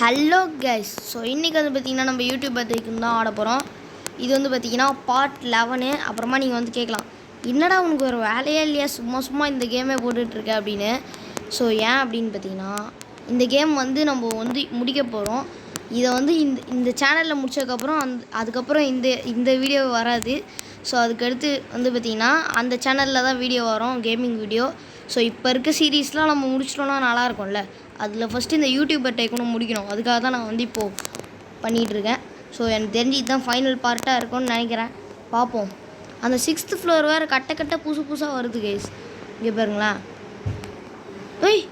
Hello guys. So இன்றைக்கி வந்து பார்த்திங்கன்னா நம்ம யூடியூப் பற்றிக்கு தான் ஆட போகிறோம். இது வந்து பார்த்திங்கன்னா பார்ட் 11. அப்புறமா நீங்கள் வந்து கேட்கலாம், என்னடா உனக்கு ஒரு வேலையே இல்லையா, சும்மா சும்மா இந்த கேமே போட்டுட்ருக்க அப்படின்னு. ஸோ ஏன் அப்படின்னு பார்த்திங்கன்னா, இந்த கேம் வந்து நம்ம வந்து முடிக்க போகிறோம். இதை வந்து இந்த சேனலில் முடித்ததுக்கப்புறம் அதுக்கப்புறம் இந்த வீடியோ வராது. ஸோ அதுக்கடுத்து வந்து பார்த்திங்கன்னா அந்த சேனலில் தான் வீடியோ வரும், கேமிங் வீடியோ. ஸோ இப்போ இருக்க சீரீஸ்லாம் நம்ம முடிச்சிட்டோன்னா நல்லாயிருக்கும்ல. அதில் ஃபஸ்ட்டு இந்த யூடியூபர் டைக்கூனும் முடிக்கணும். அதுக்காக தான் நான் வந்து இப்போது பண்ணிகிட்ருக்கேன். ஸோ எனக்கு தெரிஞ்சு இதுதான் ஃபைனல் பார்ட்டாக இருக்கும்னு நினைக்கிறேன். பார்ப்போம். அந்த 6th ஃப்ளோர் வேறு கட்ட புதுசாக வருது கைஸ். இங்கே பாருங்களேன். ஏய்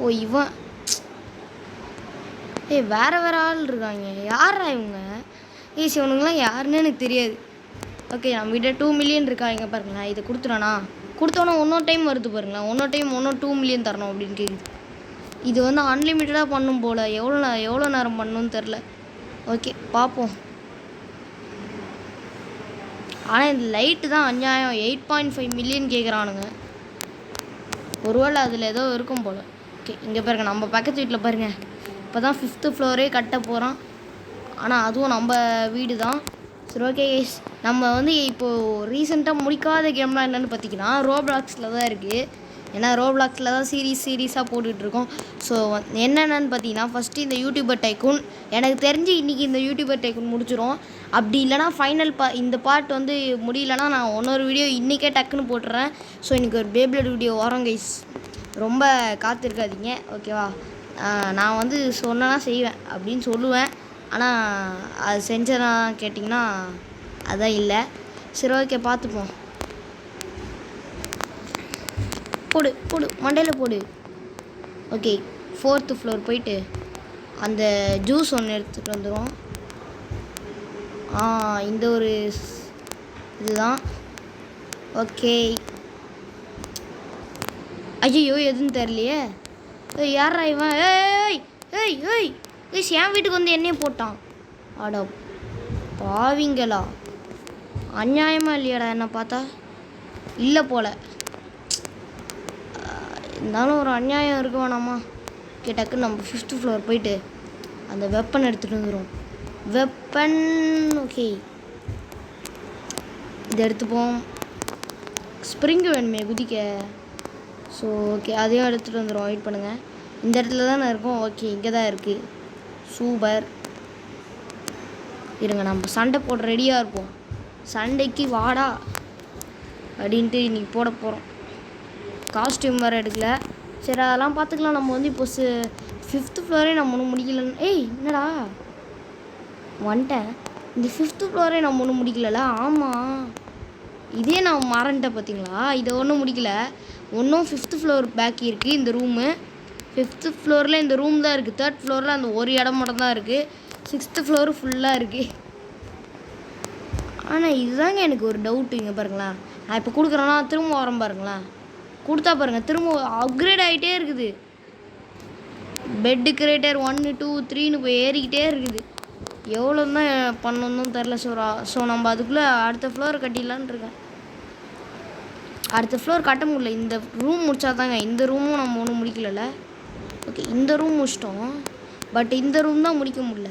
ஓ இவன் வேறு ஆள் இருக்காங்க. யாரா இவங்க? இவனுங்களாம் யாருன்னு எனக்கு தெரியாது. ஓகே, நம்ம கிட்ட 2 மில்லியன் இருக்காங்க பாருங்களேன். இதை கொடுத்துறானா? கொடுத்தோன்னா இன்னொரு டைம் வருது பாருங்களேன். இன்னொரு டைம் 2 மில்லியன் தரணும் அப்படின்னு கேட்குது. இது வந்து அன்லிமிட்டடாக பண்ணும் போல். எவ்வளோ நேரம் பண்ணணும்னு தெரில. ஓகே பார்ப்போம். ஆனால் இந்த லைட்டு தான் அநியாயம். 8.5 மில்லியன் கேட்குறானுங்க. ஒருவேளை அதில் ஏதோ இருக்கும் போல். ஓகே, இங்கே பாருங்கள், நம்ம பக்கத்து வீட்டில் பாருங்கள். இப்போ தான் 5th ஃப்ளோரே கட்ட போகிறோம். ஆனால் அதுவும் நம்ம வீடு தான். சரி ஓகே கைஸ், நம்ம வந்து இப்போது ரீசெண்டாக முடிக்காத கேம்லாம் என்னென்னு பார்த்தீங்கன்னா ரோப்ளாக்ஸில் தான் இருக்குது. ஏன்னா ரோப்ளாக்ஸில் தான் சீரீஸாக போட்டுட்ருக்கோம். ஸோ என்னென்னு பார்த்தீங்கன்னா, ஃபஸ்ட்டு இந்த யூடியூபர் டைக்கூன். எனக்கு தெரிஞ்சு இன்றைக்கி இந்த யூடியூபர் டைக்கூன் முடிச்சிடும். அப்படி இல்லைனா ஃபைனல் இந்த பார்ட் வந்து முடியலன்னா நான் இன்னொரு வீடியோ இன்றைக்கே டக்குன்னு போட்டுறேன். ஸோ இன்றைக்கி ஒரு பேப்ளேட் வீடியோ வரும் கைஸ். ரொம்ப காத்திருக்காதீங்க, ஓகேவா? நான் வந்து சொன்னேன்னா செய்வேன் அப்படின்னு சொல்லுவேன். ஆனால் அது செஞ்சனா கேட்டிங்கன்னா அதான் இல்லை. சரி ஓகே, பார்த்துப்போம். போடு மண்டையில் போடு. ஓகே, 4th ஃப்ளோர் போயிட்டு அந்த ஜூஸ் ஒன்று எடுத்துகிட்டு வந்துடும். இந்த ஒரு இதுதான். ஓகே, ஐயோ எதுன்னு தெரியலையே. யாரா இவன்? ஏய் என் வீட்டுக்கு வந்து என்னையே போட்டான். அட பாவிங்களா, அநியாயமாக இல்லையாடா என்ன பார்த்தா? இல்லை போல். இருந்தாலும் ஒரு அநியாயம் இருக்க வேணாமா? டக்குன்னு நம்ம 5th ஃப்ளோர் போயிட்டு அந்த வெப்பன் எடுத்துகிட்டு வந்துடும். வெப்பன் ஓகே, இதை எடுத்துப்போம். ஸ்ப்ரிங்கு வேணுமே குதிக்க. ஸோ ஓகே, அதையும் எடுத்துகிட்டு வந்துடும். வெயிட் பண்ணுங்கள், இந்த இடத்துல தானே இருக்கும். ஓகே, இங்கே தான் இருக்குது. சூப்பர். இருங்க, நம்ம சண்டை போட ரெடியாக இருப்போம். சண்டைக்கு வாடா அப்படின்ட்டு இன்றைக்கி போட போகிறோம். காஸ்டியூம் வேறு எடுக்கல. சரி, அதெல்லாம் பார்த்துக்கலாம். நம்ம வந்து இப்போ 5th ஃப்ளோரே நம்ம ஒன்றும் முடிக்கலன்னு. என்னடா வந்துட்டேன். இந்த 5th ஃப்ளோரே நம்ம ஒன்றும் முடிக்கல. ஆமாம், இதே நான் மறந்துட்டேன் பார்த்தீங்களா? இதை ஒன்றும் முடிக்கல. ஒன்றும் 5th ஃப்ளோர் பேக்கி இருக்குது. இந்த ரூமு 5th ஃப்ளோரில் இந்த ரூம் தான் இருக்குது. 3rd ஃப்ளோரில் அந்த ஒரு இடம் மட்டும் தான் இருக்குது. 6th ஃப்ளோரு ஃபுல்லாக இருக்குது. ஆனால் இதுதாங்க எனக்கு ஒரு டவுட்டு. இங்கே பாருங்களேன், நான் இப்போ கொடுக்குறேன்னா திரும்ப வரோம் பாருங்களேன். கொடுத்தா பாருங்கள், திரும்ப அப்கிரேட் ஆகிட்டே இருக்குது. பெட்டு கிரேட்டர் 1 2 3ன்னு போய் ஏறிக்கிட்டே இருக்குது. எவ்வளோ தான் பண்ணணும் தெரில. ஸோ நம்ம அதுக்குள்ளே அடுத்த ஃப்ளோர் கட்டிடலான்னு இருக்கேன். அடுத்த ஃப்ளோர் கட்ட முடியல. இந்த ரூம் முடித்தா தாங்க. இந்த ரூமும் நம்ம ஒன்றும் முடிக்கல. ஓகே, இந்த ரூம் முடிச்சிட்டோம். பட் இந்த ரூம் தான் முடிக்க முடியல.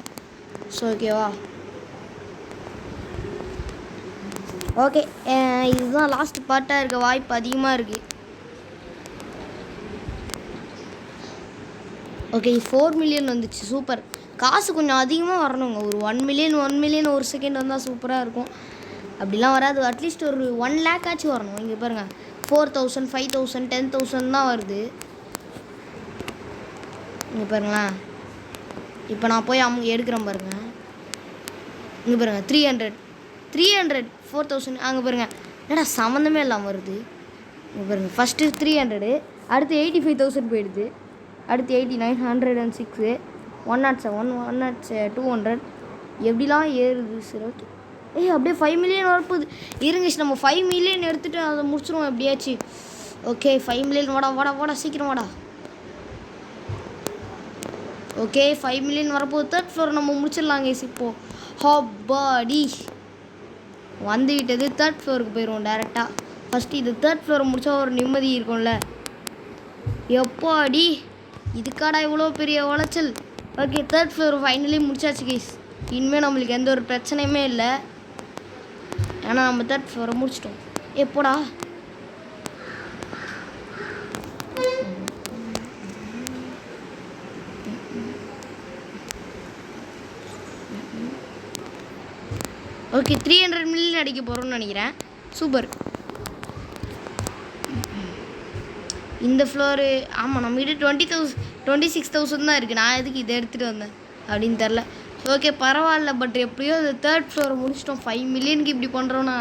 ஸோ ஓகேவா? ஓகே, இதுதான் லாஸ்ட் பார்ட்டாக இருக்க வாய்ப்பு அதிகமாக இருக்குது. ஓகே, 4 மில்லியன் வந்துச்சு. சூப்பர். காசு கொஞ்சம் அதிகமாக வரணுங்க. ஒரு 1 மில்லியன் ஒரு செகண்ட் வந்தால் சூப்பராக இருக்கும். அப்படிலாம் வராது. அட்லீஸ்ட் ஒரு 1 lakh ஆச்சும் வரணும். இங்கே பாருங்கள், 4000 5000 10,000 தான் வருது. இங்கே பாருங்களேன், இப்போ நான் போய் எடுக்கிறேன் பாருங்கள். இங்கே பாருங்கள், 300 4000. அங்கே பாருங்கள், என்னடா சம்மந்தமே இல்லாமல் வருது. இங்கே பாருங்கள், ஃபஸ்ட்டு 300, அடுத்து 85,000 போயிடுது. அடுத்து 89 106 107 200 எப்படிலாம் ஏறுது. சரி ஓகே. அப்படியே 5 மில்லியன் வரப்போகுது. இருங்க, நம்ம 5 மில்லியன் எடுத்துகிட்டு அதை முடிச்சிடுவோம் எப்படியாச்சு. ஓகே, 5 மில்லியன் வாடா சீக்கிரம் வாடா. ஓகே, 5 மில்லியன் வரப்போகுது. 3rd ஃப்ளோர் நம்ம முடிச்சிடலாங்க இப்போது. ஹாபாடி வந்து விட்டது. 3rd ஃப்ளோருக்கு போயிடுவோம் டேரெக்டாக. ஃபஸ்ட்டு இது 3rd ஃப்ளோரை முடித்தா ஒரு நிம்மதி இருக்கும்ல. எப்பாடி இதுக்காடா இவ்வளோ பெரிய உளைச்சல். ஓகே, 3rd ஃப்ளோர் ஃபைனலி முடிச்சாச்சு கைஸ். இனிமேல் நம்மளுக்கு எந்த ஒரு பிரச்சனையுமே இல்லை, ஏன்னா நம்ம 3rd ஃப்ளோரை முடிச்சிட்டோம். எப்போடா ஓகே 300 மில்லியன் அடிக்க போகிறோம்னு நினைக்கிறேன். சூப்பர். இந்த ஃப்ளோரு ஆமாம் நம்மகிட்ட 26,000 தான் இருக்குது. நான் எதுக்கு இதை எடுத்துகிட்டு வந்தேன் அப்படின்னு தெரில. ஓகே பரவாயில்ல, பட் எப்படியோ அது 3rd ஃப்ளோரை முடிச்சிட்டோம். 5 மில்லியனுக்கு இப்படி பண்ணுறோன்னா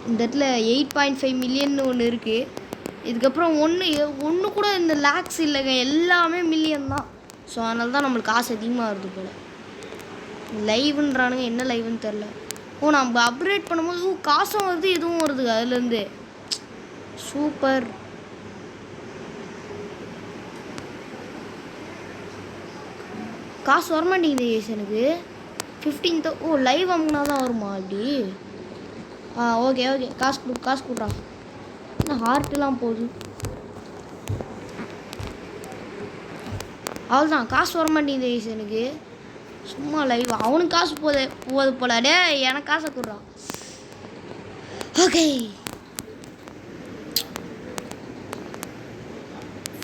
இந்த இடத்துல 8.5 மில்லியன் ஒன்று இருக்குது. இதுக்கப்புறம் ஒன்று கூட இந்த லேக்ஸ் இல்லைங்க, எல்லாமே மில்லியன் தான். ஸோ அதனால தான் நம்மளுக்கு காசு அதிகமாக வருது போல். லைவ்ன்றானுங்க, என்ன லைவ்னு தெரில. நம்ம அப்கிரேட் பண்ணும்போது காசும் வருது, இதுவும் வருது அதுலேருந்து. சூப்பர். காசு வரமாட்டேங்குது எனக்கு. 15,000 லைவ் வாங்கினா தான் வருமா அப்படி? ஓகே காசு கொடுறான். என்ன ஹார்ட்லாம் போகுது. அவ்வளோதான், காசு வரமாட்டேங்குது எனக்கு. சும்மா லைவ் அவனுக்கு காசு போகுது போல. டே எனக்கு காசை கொடுறான். ஓகே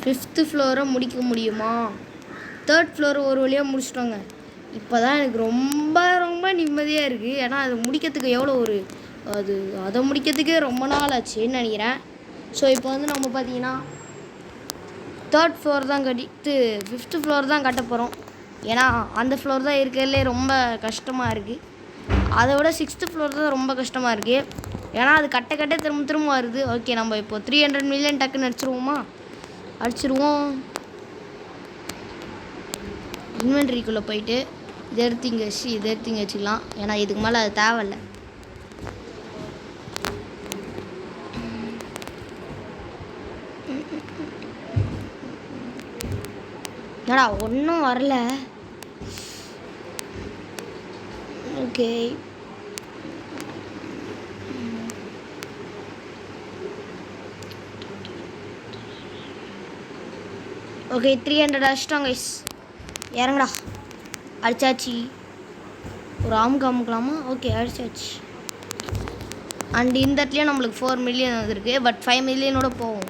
5th ஃப்ளோரை முடிக்க முடியுமா? 3rd ஃப்ளோர் ஒரு வழியாக முடிச்சிட்டோங்க. இப்போ தான் எனக்கு ரொம்ப ரொம்ப நிம்மதியாக இருக்குது. ஏன்னா அது முடிக்கிறதுக்கு எவ்வளோ அதை முடிக்கிறதுக்கே ரொம்ப நாள் ஆச்சுன்னு நினைக்கிறேன். ஸோ இப்போ வந்து நம்ம பார்த்தீங்கன்னா 3rd ஃப்ளோர் தான் கட்டிட்டு 5th ஃப்ளோர் தான் கட்ட போகிறோம். ஏன்னா அந்த ஃப்ளோர் தான் இருக்கிறதுலே ரொம்ப கஷ்டமாக இருக்குது. அதை விட 6th ஃப்ளோர் தான் ரொம்ப கஷ்டமாக இருக்குது. ஏன்னா அது கட்ட திரும்ப வருது. ஓகே நம்ம இப்போ 300 மில்லியன் டக்குன்னு அடிச்சிருவோம். இன்வென்ட்ரிக்குள்ளே போயிட்டு இதை எடுத்து இங்கே வச்சுக்கலாம். ஏன்னா இதுக்கு மேலே அது தேவையில்லை. என்னடா ஒன்றும் வரல. ஓகே ஓகே 300 அடிச்சிட்டோம் கைஸ். இறங்கடா. அடிச்சாச்சு. ஒரு அமுக்கலாமா? ஓகே அடிச்சாச்சு. அண்ட் இந்த இடத்துலையும் நம்மளுக்கு 4 மில்லியன் வந்துருக்கு. பட் 5 மில்லியனோட போவோம்.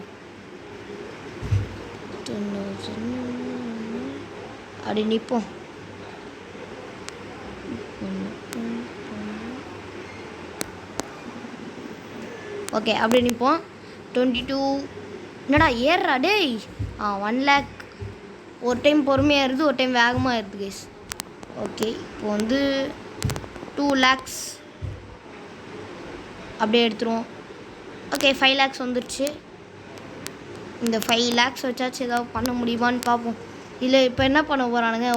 அப்படி நிற்போம். ஓகே அப்படி நிற்போம். 22 என்னடா ஏறுறா டேய். 1 லேக். ஒரு டைம் பொறுமையாக இருது, ஒரு டைம் வேகமாக இருது கைஸ். ஓகே இப்போ வந்து 2 லேக்ஸ் அப்படியே எடுத்துருவோம். ஓகே 5 லேக்ஸ் வந்துடுச்சு. இந்த 5 லேக்ஸ் வச்சாச்சு ஏதாவது பண்ண முடியுமான்னு பார்ப்போம். இல்லை இப்போ என்ன பண்ண போகிறானுங்க,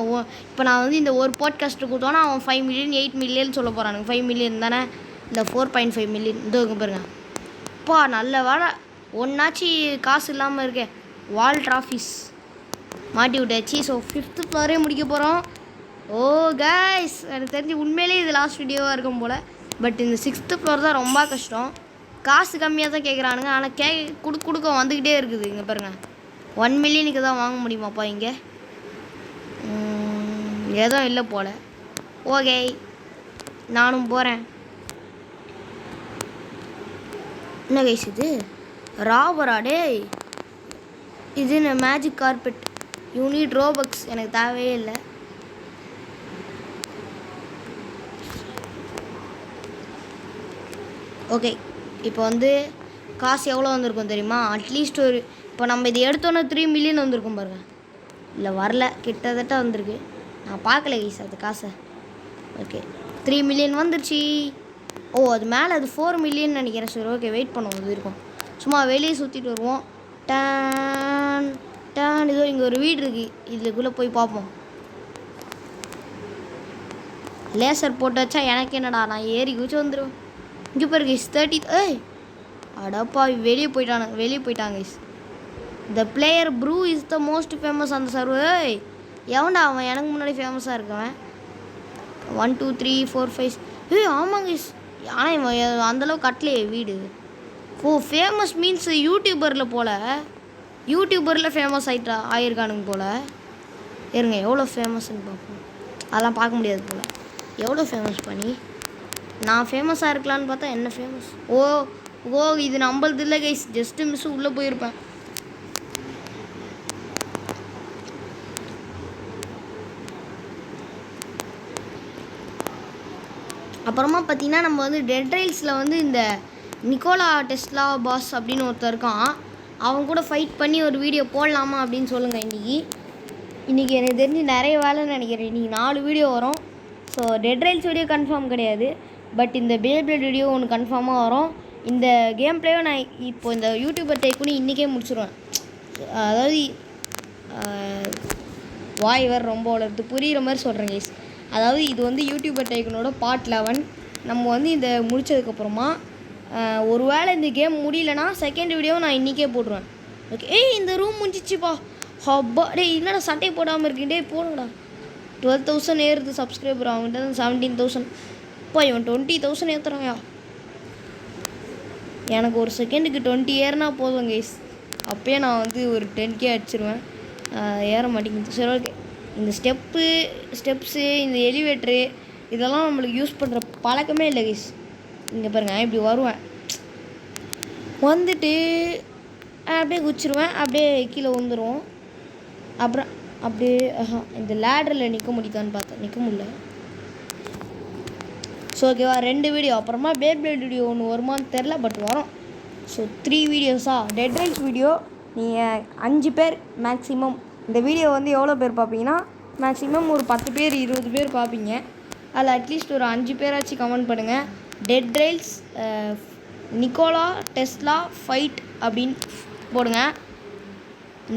இப்போ நான் வந்து இந்த ஒரு பாட்காஸ்ட்டு கொடுத்தோன்னா அவன் 5 மில்லியன் 8 மில்லியன் சொல்ல போகிறானுங்க. 5 மில்லியன் தானே, இல்லை 4.5 மில்லியன். இதோ பாருங்க. அப்பா நல்ல வேலை ஒன்றாச்சு காசு இல்லாமல் இருக்கேன். வால் ட்ராஃபிஸ் மாட்டி விட்டாச்சு. ஸோ 5th ஃப்ளோரே முடிக்க போகிறோம். ஓ கைஸ் எனக்கு தெரிஞ்சு உண்மையிலே இது லாஸ்ட் வீடியோவாக இருக்கும் போல். பட் இந்த 6th ஃப்ளோர் தான் ரொம்ப கஷ்டம். காசு கம்மியாக தான் கேட்குறானுங்க, ஆனால் கொடுக்க வந்துக்கிட்டே இருக்குது. இங்கே பாருங்கள் 1 மில்லியனுக்கு தான் வாங்க முடியுமாப்பா இங்கே? எதுவும் இல்லை போல். ஓகே நானும் போகிறேன். என்ன கைஸ் இது ராபரா டேய்? இது என்ன மேஜிக் கார்பெட் யூனிட் ரோபக்ஸ் எனக்கு தேவையே இல்லை. ஓகே இப்போ வந்து காசு எவ்வளோ வந்திருக்கும் தெரியுமா? அட்லீஸ்ட் ஒரு இப்போ நம்ம இது எடுத்தோன்னே 3 மில்லியன் வந்திருக்கும் பாருங்க. இல்லை வரல, கிட்டத்தட்ட வந்திருக்கு. நான் பார்க்கல கைஸ் அது காசை. ஓகே 3 மில்லியன் வந்துருச்சு. ஓ அது மேலே அது 4 மில்லியன் நினைக்கிறேன். சரி ஓகே வெயிட் பண்ணுவோம். இது இருக்கும் சும்மா வெளியே சுற்றிட்டு வருவோம். டான் டான் இதோ இங்கே ஒரு வீடு இருக்குது, இதுக்குள்ளே போய் பார்ப்போம். லேசர் போட்டு வச்சா எனக்கு என்னடா, நான் ஏறி குச்சி வந்துடுவேன். இங்கே பாருங்க 30. ஏய் அடப்பா வெளியே போயிட்டாங்க. The player Bru is the most famous அந்த சர்வர். ஏய் எவன்டா அவன் எனக்கு முன்னாடி ஃபேமஸாக இருக்கவன்? 1 2 3 4 5. ஏய் ஆமாங்க இஸ். ஆனால் இவன் அந்தளவுக்கு கட்டலையே வீடு. ஓ ஃபேமஸ் மீன்ஸ் யூடியூபரில் ஃபேமஸ் ஆகிருக்கானுங்க போல். இருங்க எவ்வளோ ஃபேமஸ்ன்னு பார்ப்போம். அதெல்லாம் பார்க்க முடியாது போல். எவ்வளோ ஃபேமஸ் பண்ணி நான் ஃபேமஸாக இருக்கலான்னு பார்த்தா என்ன ஃபேமஸ்? ஓ இது நம்மளது இல்லை கைஸ். ஜஸ்ட்டு மிஸ் உள்ளே போயிருப்பேன். அப்புறமா பார்த்தீங்கன்னா நம்ம வந்து டெட் ரைல்ஸில் வந்து இந்த நிக்கோலா டெஸ்லா பாஸ் அப்படின்னு ஒருத்தர் இருக்கான். அவன் கூட ஃபைட் பண்ணி ஒரு வீடியோ போடலாமா அப்படின்னு சொல்லுங்கள். இன்றைக்கி எனக்கு தெரிஞ்சு நிறைய வேலைன்னு நினைக்கிறேன். இன்றைக்கி 4 வீடியோ வரும். So Dead Rails video confirm கிடையாது, பட் இந்த பேபிளேட் வீடியோ ஒன்று கன்ஃபார்மாக வரும். இந்த கேம் பிளேவை நான் இப்போது இந்த யூடியூபர் டைக்குன்னு இன்றைக்கே முடிச்சிடுவேன். அதாவது வாய் வேறு ரொம்ப வளருது, புரிகிற மாதிரி சொல்கிறேன் கைஸ். அதாவது இது வந்து யூடியூபர் டைக்குனோட பார்ட் 11. நம்ம வந்து இந்த முடித்ததுக்கப்புறமா ஒரு வேளை இந்த கேம் முடியலன்னா செகண்ட் வீடியோ நான் இன்றைக்கே போட்டுருவேன். ஓகே. இந்த ரூம் முடிஞ்சிச்சுப்பா. ஹப்பா டே என்னடா சட்டை போடாமல் இருக்கேன். டே போடுங்கடா. 12,000 ஏறுது சப்ஸ்கிரைபர். அவங்ககிட்ட 17,000. இப்போ இவன் 20,000 ஏற்றுறாயா? எனக்கு ஒரு செகண்டுக்கு 20 ஏறினா போதும் கைஸ். அப்போயே நான் வந்து ஒரு 10K அடிச்சிருவேன். ஏற மாட்டேங்குது. சரி ஓகே. இந்த ஸ்டெப்ஸு இந்த எலிவேட்ரு இதெல்லாம் நம்மளுக்கு யூஸ் பண்ணுற பழக்கமே இல்லை கைஸ். இங்கே பாருங்கள், இப்படி வருவேன், வந்துட்டு அப்படியே குச்சிருவேன், அப்படியே கீழே வந்துடுவோம். அப்புறம் அப்படியே இந்த லேடரில் நிற்க முடியுதான்னு பார்த்தேன், நிற்க முடியல. ஸோ ஓகேவா, 2 வீடியோ. அப்புறமா பேபிளேட் வீடியோ ஒன்று வருமானு தெரில, பட் வரும். ஸோ 3 வீடியோஸா? டெட் ரைல்ஸ் வீடியோ நீங்கள் 5 பேர் மேக்ஸிமம். இந்த வீடியோ வந்து எவ்வளோ பேர் பார்ப்பீங்கன்னா மேக்ஸிமம் ஒரு 10 பேர் 20 பேர் பார்ப்பீங்க. அதில் அட்லீஸ்ட் ஒரு 5 பேராச்சும் கமெண்ட் பண்ணுங்கள். Dead Rails Nikola Tesla fight அப்படின்னு போடுங்க.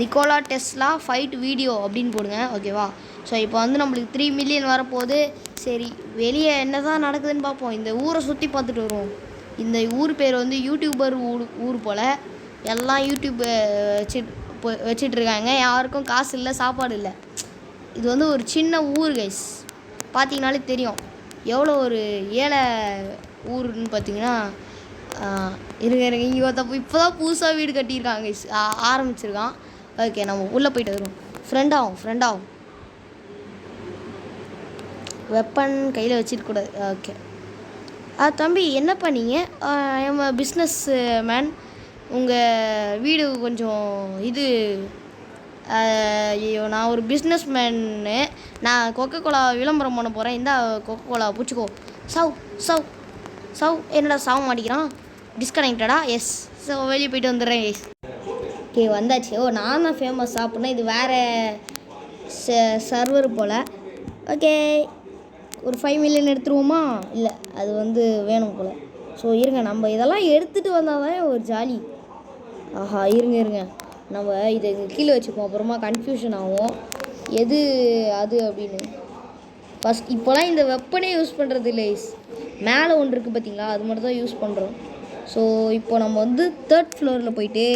நிக்கோலா டெஸ்லா ஃபைட் வீடியோ அப்படின்னு போடுங்க. ஓகேவா? ஸோ இப்போ வந்து நம்மளுக்கு 3 மில்லியன் வரப்போகுது. சரி, வெளியே என்ன தான் நடக்குதுன்னு பார்ப்போம். இந்த ஊரை சுற்றி பார்த்துட்டு வருவோம். இந்த ஊர் பேர் வந்து யூடியூபர் ஊர் போல். எல்லாம் யூடியூப் வச்சிட்ருக்காங்க. யாருக்கும் காசு இல்லை, சாப்பாடு இல்லை. இது வந்து ஒரு சின்ன ஊர் கைஸ். பார்த்தீங்கனாலே தெரியும் எவ்வளோ ஒரு ஏழை ஊருன்னு. பார்த்தீங்கன்னா இருங்க இங்கே ஒருத்த இப்போ தான் புதுசாக வீடு கட்டியிருக்காங்க கைஸ், ஆரம்பிச்சிருக்கான். ஓகே, நம்ம உள்ளே போய்ட்டு வருவோம். ஃப்ரெண்டாகும் வெப்பன் கையில் வச்சிருக்கூடாது. ஓகே. தம்பி என்ன பண்ணீங்க? Business man. உங்கள் வீடு கொஞ்சம் இது ஐயோ, நான் ஒரு பிஸ்னஸ் மேனு. நான் கொக்கோ கோலா விளம்பரம் பண்ண போகிறேன். இந்த கொக்கோ கோலா பிடிச்சிக்கோ. சவ் என்னடா சாவ மாட்டேங்கிறான்? டிஸ்கனெக்டடா? எஸ். ஸோ வெளியே போய்ட்டு வந்துடுறேன் எஸ். ஓகே, வந்தாச்சு. நான் தான் ஃபேமஸ் அப்படின்னா இது வேறு சர்வர் போல். ஓகே, ஒரு 5 மில்லியன் எடுத்துருவோமா? இல்லை, அது வந்து வேணும் போல். ஸோ இருங்க, நம்ம இதெல்லாம் எடுத்துகிட்டு வந்தால் தான் ஒரு ஜாலி. ஆஹா, இருங்க நம்ம இதை கீழே வச்சுப்போம். அப்புறமா கன்ஃபியூஷன் ஆகும் எது அது அப்படின்னு. ஃபஸ்ட் இப்போலாம் இந்த வெப்பனே யூஸ் பண்ணுறது இல்லை. மேலே ஒன்று இருக்குது பார்த்தீங்களா, அது மட்டும் தான் யூஸ் பண்ணுறோம். ஸோ இப்போ நம்ம வந்து 3rd ஃப்ளோரில் போயிட்டு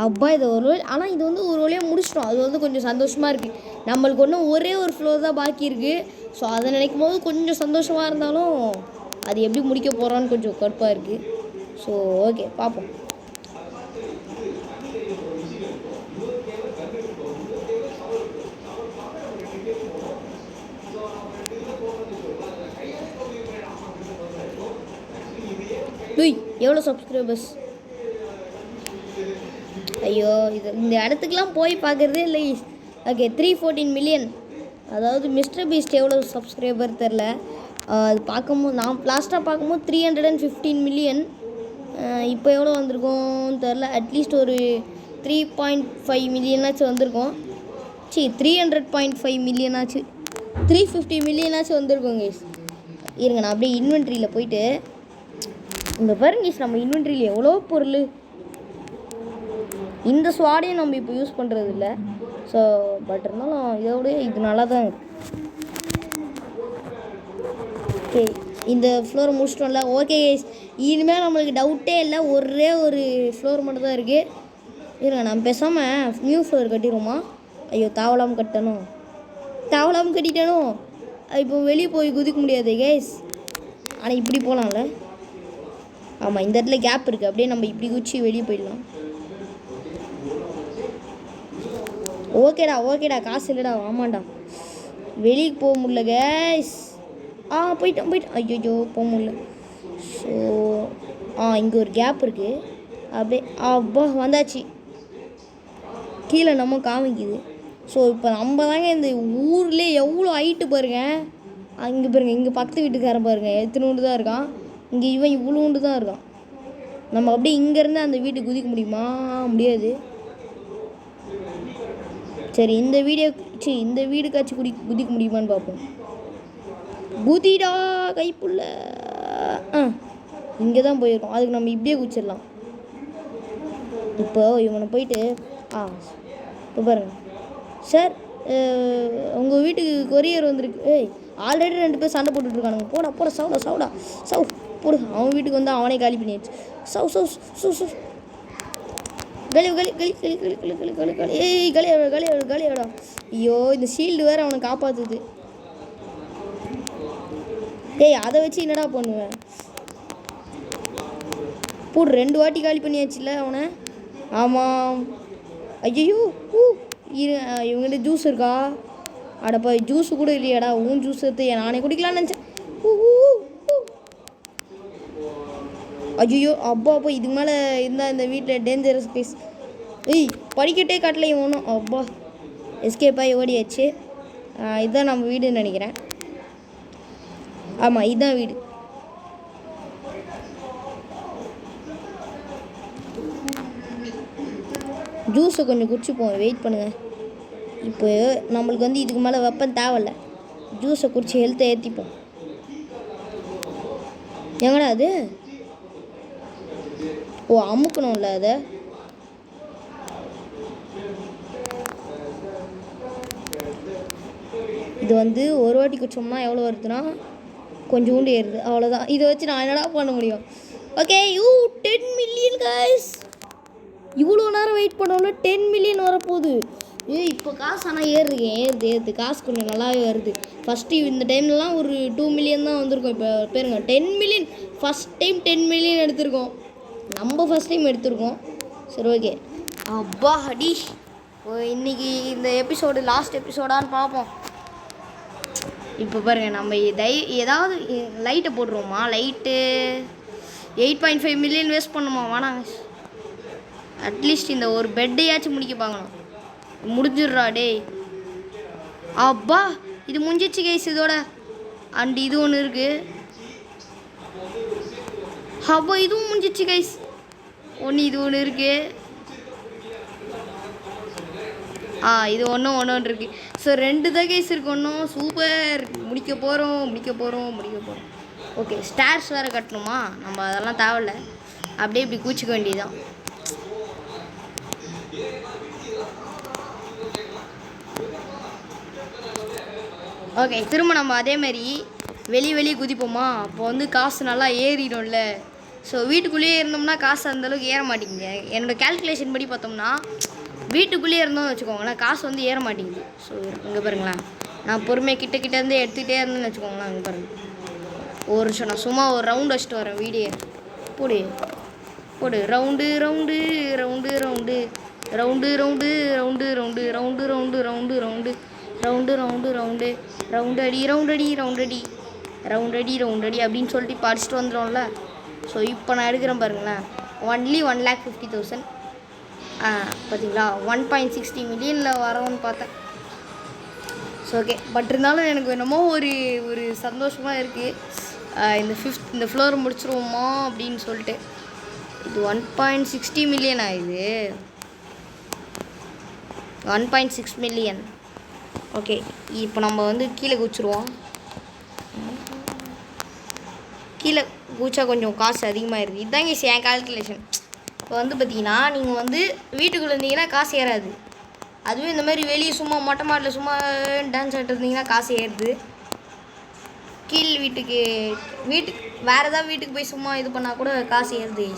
அப்பா இதை ஆனால் இது வந்து ஒரு வழியாக முடிச்சிட்டோம். அது வந்து கொஞ்சம் சந்தோஷமாக இருக்குது. நம்மளுக்கு ஒன்றும் ஒரே ஒரு ஃப்ளோர் தான் பாக்கி இருக்குது. ஸோ அதை நினைக்கும் போது கொஞ்சம் சந்தோஷமாக இருந்தாலும் அது எப்படி முடிக்க போகிறோன்னு கொஞ்சம் கடுப்பாக இருக்குது. ஸோ ஓகே, பார்ப்போம். எவ்வளோ சப்ஸ்கிரைபர்ஸ்? ஐயோ, இந்த இடத்துக்குலாம் போய் பார்க்குறதே இல்லை. Okay, 314 million. அதாவது மிஸ்டர் பீஸ்ட் எவ்வளோ சப்ஸ்கிரைபர் தெரில. அது பார்க்கும்போது நான் லாஸ்ட்டாக பார்க்கும்போது 315 மில்லியன். இப்போ எவ்வளோ வந்திருக்கோன்னு தெரில. அட்லீஸ்ட் ஒரு 3.5 மில்லியனாச்சும் வந்திருக்கோம். 300.5 மில்லியனாச்சு, 350 மில்லியனாச்சும் வந்திருக்கோங்க. இருங்க, நான் அப்படியே இன்வென்ட்ரியில் போயிட்டு இந்த பாருங்க, நம்ம இன்வென்ட்ரியில் எவ்வளோ பொருள். இந்த ஸ்வாடையும் நம்ம இப்போ யூஸ் பண்ணுறது இல்லை. ஸோ பட் இருந்தாலும் இதோட இது நல்லா தான் இருக்குது. ஓகே, இந்த ஃப்ளோர் முடிச்சிட்டோம்ல. ஓகே, இனிமேல் நம்மளுக்கு டவுட்டே இல்லை. ஒரே ஒரு ஃப்ளோர் மட்டும் தான் இருக்குது. இருங்க, நம்ம பேசாமல் நியூ ஃப்ளோர் கட்டிடுவோமா? ஐயோ, தாவலாமல் கட்டிட்டேனோ. இப்போ வெளியே போய் குதிக்க முடியாது கேஸ். ஆனால் இப்படி போகலாம்ல. ஆமாம், இந்த இடத்துல கேப் இருக்குது. அப்படியே நம்ம இப்படி குச்சி வெளியே போயிடலாம். ஓகேடா காசு இல்லைடா ஆமாண்டா. வெளியே போக முடியல கேஸ். போயிட்டேன் ஐயோ போக முடியல. ஸோ இங்கே ஒரு கேப் இருக்குது. அப்படியே அப்பா வந்தாச்சு. கீழே நம்ம காமிக்குது. ஸோ இப்போ நம்ம தாங்க இந்த ஊர்லேயே எவ்வளோ ஹைட்டு பாருங்க. இங்கே பாருங்கள், இங்கே பக்கத்து வீட்டுக்காரன் பாருங்கள் எத்தனோண்டு தான் இருக்கான். இங்கே இவன் இவ்வளோண்டு தான் இருக்கான். நம்ம அப்படியே இங்கேருந்து அந்த வீட்டுக்கு குதிக்க முடியுமா? முடியாது. சரி இந்த வீடுக்காச்சும் குதிக்க முடியுமான்னு பார்ப்போம். குதிடா கைப்புள்ள. இங்கே தான் போயிருக்கோம். அதுக்கு நம்ம இப்படியே குதிச்சிடலாம். இப்போ இவனை போயிட்டு இப்போ பாருங்கள் சார், உங்கள் வீட்டுக்கு கொரியர் வந்திருக்கு. ஆல்ரெடி 2 பேர் சண்டை போட்டுட்ருக்கானுங்க. போடா சவுடா போடு. அவன் வீட்டுக்கு வந்து அவனே காலி பண்ணியாச்சு. சவு கலியோட. ஐயோ இந்த ஷீல்டு வேறு அவனை காப்பாற்றுது. அதை வச்சு என்னடா பண்ணுவேன்? போடு 2 வாட்டி காலி பண்ணியாச்சுல்ல அவனை. ஆமாம். ஐயோ இவங்ககிட்ட ஜூஸ் இருக்கா? அடப்பா ஜூஸு கூட இல்லையாடா? ஜூஸ் எடுத்து நானே குடிக்கலான்னு நினச்சேன். ஐயோ அப்பா இதுக்கு மேலே இருந்தால் இந்த வீட்டில் டேஞ்சரஸ் கேஸ். படிக்கட்டே காட்டல இவனும். அப்பா எஸ்கேப் ஆகி ஓடியாச்சு. இதுதான் நம்ம வீடுன்னு நினைக்கிறேன். ஆமாம் இதுதான் வீடு. ஜூஸை கொஞ்சம் குடிச்சுப்போம். வெயிட் பண்ணுங்கள். இப்போ நம்மளுக்கு வந்து இதுக்கு மேலே வெப்பன் தேவையில்ல. ஜூஸை குடிச்சு ஹெல்த்தை ஏற்றிப்போம். எங்கடா அது? அமுக்கணும்ல அதை. இது வந்து ஒரு வாட்டி குடிச்சோம்னா எவ்வளோ வருதுன்னா கொஞ்சோண்டு ஏறுது, அவ்வளோதான். இதை வச்சு நான் என்னடா பண்ண முடியும்? Okay 10 million guys. இவ்வளோ நேரம் வெயிட் பண்ணோம்ல 10 மில்லியன் வரப்போகுது. இப்போ காசு ஆனால் ஏறுது. காசு கொஞ்சம் நல்லாவே வருது. ஃபஸ்ட்டு இந்த டைம்லலாம் ஒரு 2 மில்லியன் தான் வந்திருக்கோம். இப்போ பாருங்க 10 மில்லியன். ஃபஸ்ட் டைம் 10 மில்லியன் எடுத்திருக்கோம். நம்ம ஃபஸ்ட் டைம் எடுத்திருக்கோம். சரி ஓகே. அப்பா அடி. இன்றைக்கி இந்த எபிசோடு லாஸ்ட் எபிசோடான்னு பார்ப்போம். இப்போ பாருங்கள் நம்ம ஏதாவது லைட்டை போட்டுருவோமா? லைட்டு 8.5 மில்லியன் வேஸ்ட் பண்ணுமா? வேணாங்க. அட்லீஸ்ட் இந்த ஒரு பெட்டையாச்சும் முடிக்க பார்க்கணும். முடிஞ்சிடுறா டேய். அப்பா இது முடிஞ்சிச்சு கைஸ் இதோட. அண்ட் இது ஒன்று இருக்குது. அப்போ இதுவும் முடிஞ்சிச்சு கைஸ். இது ஒன்று இருக்குது. இது ஒன்று இருக்குது. ஸோ 2 தான் கைஸ் இருக்குது. ஒன்றும் சூப்பர். முடிக்க போகிறோம். ஓகே ஸ்டார்ஸ் வேறு கட்டணுமா? நம்ம அதெல்லாம் தேவையில்ல. அப்படியே இப்படி கூச்சிக்க வேண்டியதுதான். ஓகே திரும்ப நம்ம அதேமாதிரி வெளியே குதிப்போமா? அப்போ வந்து காசு நல்லா ஏறிடும்ல. ஸோ வீட்டுக்குள்ளேயே இருந்தோம்னா காசு அந்தளவுக்கு ஏற மாட்டேங்குது. என்னோடய கேல்குலேஷன் படி பார்த்தோம்னா வீட்டுக்குள்ளேயே இருந்தோம்னு வச்சுக்கோங்களேன் காசு வந்து ஏற மாட்டேங்குது. ஸோ இங்கே பாருங்களேன், நான் பொறுமையாக கிட்டேருந்து எடுத்துக்கிட்டே இருந்தேன்னு வச்சுக்கோங்களேன். இங்கே பாருங்கள், ஒரு நிமிஷம் நான் சும்மா ஒரு ரவுண்டு வச்சுட்டு வரேன். வீடியோ போடு ரவுண்டு அப்படின்னு சொல்லிட்டு இப்போ அடிச்சுட்டு வந்துடும்ல. ஸோ இப்போ நான் எடுக்கிறேன் பாருங்களேன். ஒன்லி 1,50,000. பார்த்தீங்களா 1.60 மில்லியனில் வரவுன்னு பார்த்தேன். So okay. பட் இருந்தாலும் எனக்கு என்னமோ ஒரு சந்தோஷமாக இருக்குது. இந்த ஃப்ளோர் முடிச்சிருவோமா அப்படின்னு சொல்லிட்டு. இது 1.60 மில்லியன் ஆகுது. 1.6 மில்லியன். ஓகே இப்போ நம்ம வந்து கீழே குதிச்சிருவோம். கீழே குதிச்சா கொஞ்சம் காசு அதிகமாகிடுது. இதுதாங்க என் கால்குலேஷன். இப்போ வந்து பார்த்தீங்கன்னா நீங்கள் வந்து வீட்டுக்குள்ளே இருந்தீங்கன்னா காசு ஏறாது. அதுவே இந்த மாதிரி வெளியே சும்மா மொட்டை மாட்டில் சும்மா டான்ஸ் ஆகிட்டு இருந்தீங்கன்னா காசு ஏறுது. கீழ் வீட்டுக்கு வேறு ஏதாவது வீட்டுக்கு போய் சும்மா இது பண்ணால் கூட காசு ஏறுது.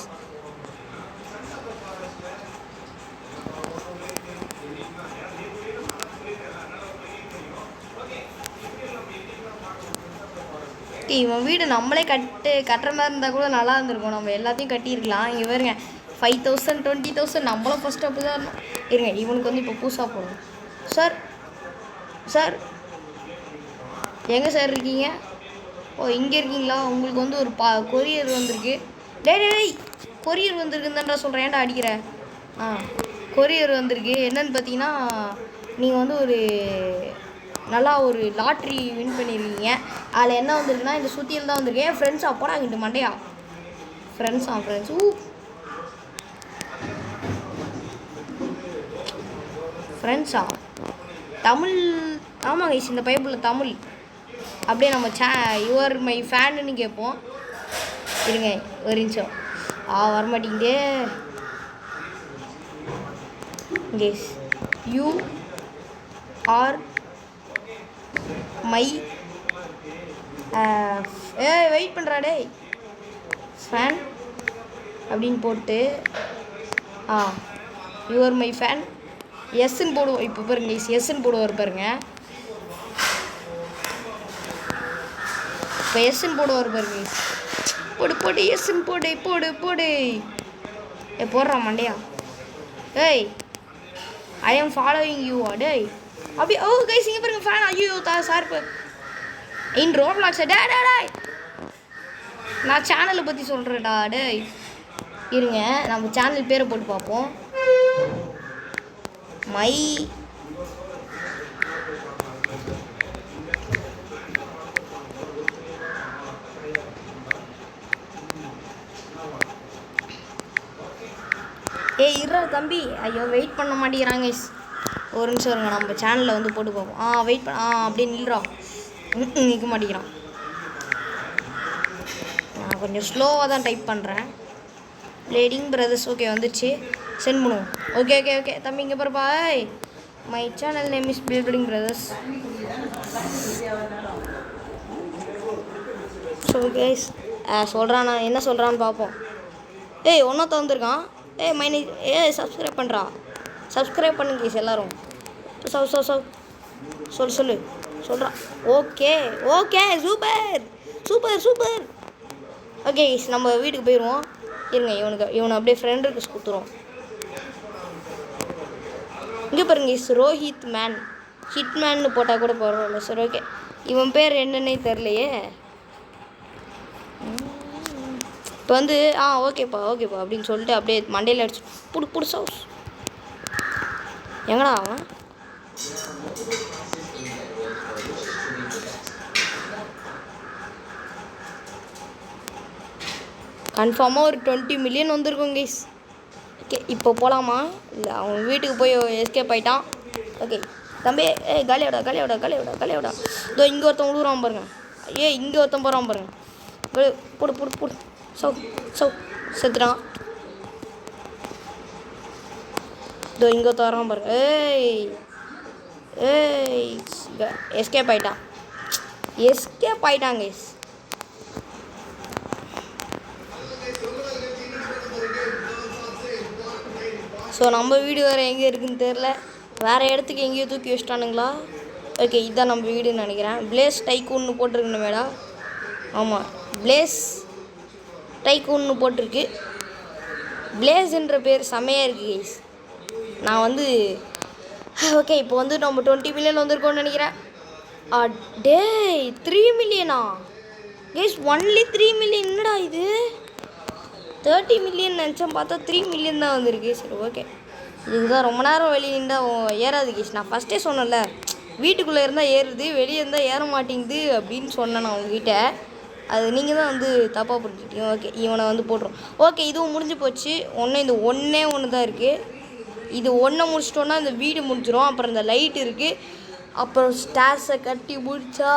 இவன் வீடு நம்மளே கட்டுற மாதிரி இருந்தால் கூட நல்லா இருந்திருக்கும். நம்ம எல்லாத்தையும் கட்டியிருக்கலாம். இங்கே பாருங்க 5,000 20,000 நம்மளும் ஃபஸ்ட்டு அப்படி தான் இருந்தோம். இருங்க இவனுக்கு வந்து இப்போ புதுசாக போடணும். சார் சார் எங்கே சார் இருக்கீங்க? ஓ இங்கே இருக்கீங்களா? உங்களுக்கு வந்து ஒரு கொரியர் வந்திருக்கு. டேய் கொரியர் வந்திருக்குன்னு தான்டா சொல்கிறேன். ஏன்டா அடிக்கிற? கொரியர் வந்திருக்கு. என்னன்னு பார்த்தீங்கன்னா, நீங்கள் வந்து ஒரு நல்லா ஒரு லாட்ரி வின் பண்ணியிருக்கீங்க. அதில் என்ன வந்திருக்குன்னா, இந்த சுத்தியில் தான் வந்திருக்கு. ஏன் ஃப்ரெண்ட்ஸா போடாங்கிட்டு மண்டையா? ஃப்ரெண்ட்ஸ் ஃப்ரெண்ட்ஸா தமிழ். ஆமாம் கைஸ், இந்த பைப்பில் தமிழ் அப்படியே நம்ம யுவர் மை ஃபேனுன்னு கேட்போம். இருங்க ஒரு நிமிஷம். வரமாட்டேங்குதே guys. You are my wait பண்ணுறா டேய் ஃபேன் அப்படின்னு போட்டு யுவர் மை ஃபேன் எஸ்ன்னு போடுவோம். இப்போ பாருங்க கைஸ், எஸ்ன்னு போடுவார் பாருங்க. இப்போ எஸ்ன்னு போடுவார் பாருங்க கைஸ். போடு எஸ்ன்னு போடு. போடுறான் மண்டையா. ஏய் ஐ எம் ஃபாலோவிங் யூ. டேய் அப்படி கைஸ் இங்கே பாருங்க ஃபேன். ஐயோ சார்ப்பு இன் ரோப்ளாக்ஸ். டேய் நான் சேனலை பற்றி சொல்கிறேன்டா. டேய் இருங்க, நம்ம சேனல் பேரை போட்டு பார்ப்போம். மை இருடா தம்பி. ஐயோ வெயிட் பண்ண மாட்டேங்கிறாங்க. ஒரு நிமிஷம் இருங்க, நம்ம சேனலில் வந்து போட்டு பார்ப்போம். வெயிட் பண்ண அப்படியே நில்றான். நிற்க மாட்டேங்கிறான். நான் கொஞ்சம் ஸ்லோவாக தான் டைப் பண்ணுறேன். Blading brothers. ஓகே வந்துடுச்சு, சென்ட் பண்ணுவோம். ஓகே தம்பி இங்கே பாரு பாய். My channel name is blading brothers. So guys சொல்கிறான், நான் என்ன சொல்கிறான்னு பார்ப்போம். ஒன்றா வந்திருக்கான். மைனி சப்ஸ்கிரைப் பண்ணுறா. சப்ஸ்கிரைப் பண்ணுங்க கைஸ் எல்லோரும். சொல்லு சொல்கிறான். Okay super. ஓகே கைஸ் நம்ம வீட்டுக்கு போயிடுவோம். இருங்க இவனை அப்படியே ஃப்ரெண்ட் ரிக்வெஸ்ட் கொடுத்துருவோம். இங்கே பாருங்க கைஸ், ரோஹித் மேன் ஹிட்மேன்னு போட்டால் கூட பரவாயில்ல. சரி ஓகே, இவன் பேர் என்னன்னே தெரிலையே. இப்போ வந்து ஓகேப்பா அப்படின்னு சொல்லிட்டு அப்படியே மண்டையில் அடிச்சு புடு சவுஸ். எங்கடா அவன்? கன்ஃபார்மாக ஒரு 20 மில்லியன் வந்திருக்கும் கைஸ். ஓகே இப்போ போகலாமா? இல்லை அவன் வீட்டுக்கு போய் எஸ்கேப் ஆகிட்டான். ஓகே தம்பி காலியோட. இதோ இங்கே ஒருத்தன் விழுறான் பாருங்க. இங்கே ஒருத்தன் போகிறான் பாருங்க. போடு சௌ செத்துறான். இதோ இங்கே ஒருத்தன் வரான் பாருங்க. எஸ்கேப் ஆகிட்டான் கைஸ். ஸோ நம்ம வீடு வேறு எங்கே இருக்குதுன்னு தெரில. வேறு இடத்துக்கு எங்கேயோ தூக்கி வச்சிட்டானுங்களா? ஓகே இதுதான் நம்ம வீடுன்னு நினைக்கிறேன். பிளேஸ் டைக்கூன்னு போட்டிருக்கணும் மேடா. ஆமாம் பிளேஸ் டைக்கூன்னு போட்டிருக்கு. பிளேஸ்ன்ற பேர் செம்மையாக இருக்குது கைஸ். நான் வந்து ஓகே இப்போ வந்து நம்ம 20 மில்லியன் வந்திருக்கோன்னு நினைக்கிறேன். டேய் 3 மில்லியனா கைஸ்? Only 3 million. என்னடா இது? 30 மில்லியன் நினச்சேன், பார்த்தா 3 மில்லியன் தான் வந்திருக்கு. சரி ஓகே, இதுதான் ரொம்ப நேரம் வெளியே இருந்தால் ஏறாது கைஸ். நான் ஃபஸ்ட்டே சொன்னேன்ல, வீட்டுக்குள்ளே இருந்தால் ஏறுது, வெளியே இருந்தால் ஏற மாட்டேங்குது அப்படின்னு சொன்னேன் நான் உங்ககிட்ட. அது நீங்கள் தான் வந்து தப்பாக புரிஞ்சுக்கிட்டீங்க. ஓகே இவனை வந்து போட்டுரும். ஓகே இதுவும் முடிஞ்சு போச்சு. இந்த ஒன்று தான் இருக்குது. இது ஒன்றை முடிச்சிட்டோன்னா இந்த வீடு முடிஞ்சிடும். அப்புறம் இந்த லைட் இருக்குது. அப்புறம் ஸ்டார்ஸை கட்டி முடித்தா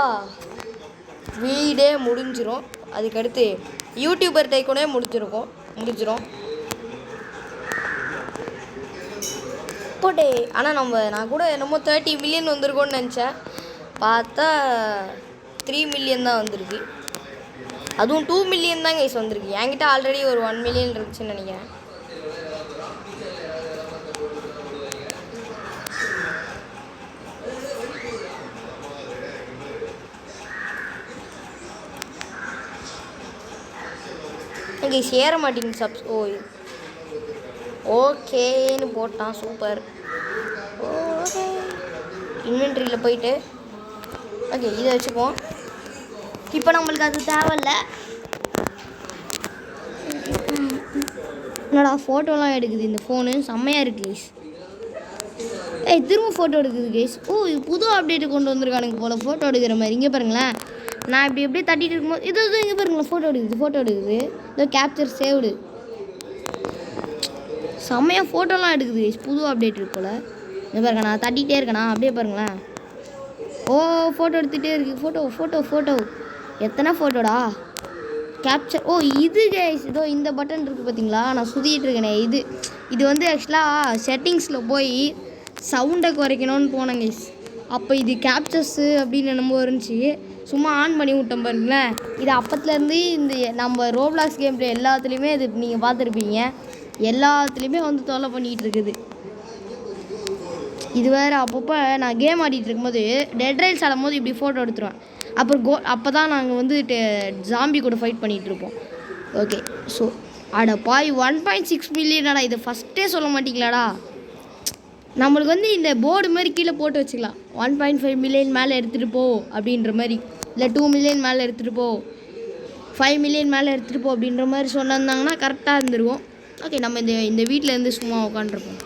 வீடே முடிஞ்சிடும். அதுக்கடுத்து யூடியூபர் டைக்கூனே முடிஞ்சிடும் போட்டே. ஆனால் நான் கூட என்னமோ 30 மில்லியன் வந்திருக்கோன்னு நினச்சேன். பார்த்தா 3 மில்லியன் தான் வந்திருக்கு. அதுவும் 2 மில்லியன் தான் கைஸ் வந்திருக்கு. என்கிட்ட ஆல்ரெடி ஒரு 1 மில்லியன் இருந்துச்சுன்னு நினைக்கிறேன். இங்கே சேர மாட்டேங்குது. ஓகேன்னு போட்டான். சூப்பர். ஓகே இன்வென்ட்ரியில் போயிட்டு ஓகே இதை வச்சுப்போம். இப்போ நம்மளுக்கு அது தேவையில்ல. என்னடா ஃபோட்டோலாம் எடுக்குது இந்த ஃபோனு, செம்மையாக இருக்குது கைஸ். திரும்ப ஃபோட்டோ எடுக்குது கைஸ். இது புது அப்டேட்டு கொண்டு வந்திருக்கானுங்க போல் ஃபோட்டோ எடுக்கிற மாதிரி. இங்கே பாருங்களேன், நான் இப்படி எப்படியே தட்டிட்டு இருக்கும்போது இது இங்கே பாருங்களேன் ஃபோட்டோ எடுக்குது. இதோ கேப்சர் சேவ்டு, செம்மையாக ஃபோட்டோலாம் எடுக்குது கைஸ். புது அப்டேட் இருக்கு போல். இங்கே பாருங்க, நான் தட்டிகிட்டே இருக்கேனா அப்படியே பாருங்களேன். ஃபோட்டோ எடுத்துகிட்டே இருக்குது. ஃபோட்டோ எத்தனை ஃபோட்டோடா கேப்சர். இது கைஸ், இதோ இந்த பட்டன் இருக்குது பார்த்தீங்களா, நான் சுற்றிக்கிட்டு இருக்கேனே இது வந்து ஆக்சுவலாக செட்டிங்ஸில் போய் சவுண்டை குறைக்கணும்னு போனேன் கைஸ். அப்போ இது கேப்சர்ஸு அப்படின்னு என்னமோ இருந்துச்சு, சும்மா ஆன் பண்ணி விட்டோம் பாருங்களேன். இது அப்பத்துலேருந்து இந்த நம்ம ரோப்ளாக்ஸ் கேம் பிளே எல்லாத்துலேயுமே இது நீங்கள் பார்த்துருப்பீங்க, எல்லாத்துலேயுமே வந்து தொல்லை பண்ணிகிட்டு இருக்குது. இது வேறு அப்பப்போ நான் கேம் ஆடிட்டு இருக்கும்போது டெட் ரைல்ஸ் ஆடும்போது இப்படி ஃபோட்டோ எடுத்துருவேன். அப்புறம் அப்போ தான் நாங்கள் வந்து ஜாம்பி கூட ஃபைட் பண்ணிகிட்ருப்போம். ஓகே ஸோ பாய் 1.6 மில்லியனாடா, இதை ஃபஸ்ட்டே சொல்ல மாட்டிங்களாடா. நம்மளுக்கு வந்து இந்த போர்டு மாதிரி கீழே போட்டு வச்சுக்கலாம், 1.5 மில்லியன் மேலே எடுத்துகிட்டு போ அப்படின்ற மாதிரி, இல்லை 2 மில்லியன் மேலே எடுத்துகிட்டு போ, 5 மில்லியன் மேலே எடுத்துகிட்டு போ அப்படின்ற மாதிரி சொன்னாங்கன்னா கரெக்டாக இருந்துருவோம். ஓகே நம்ம இந்த வீட்டில் இருந்து சும்மா உட்காந்துருப்போம்.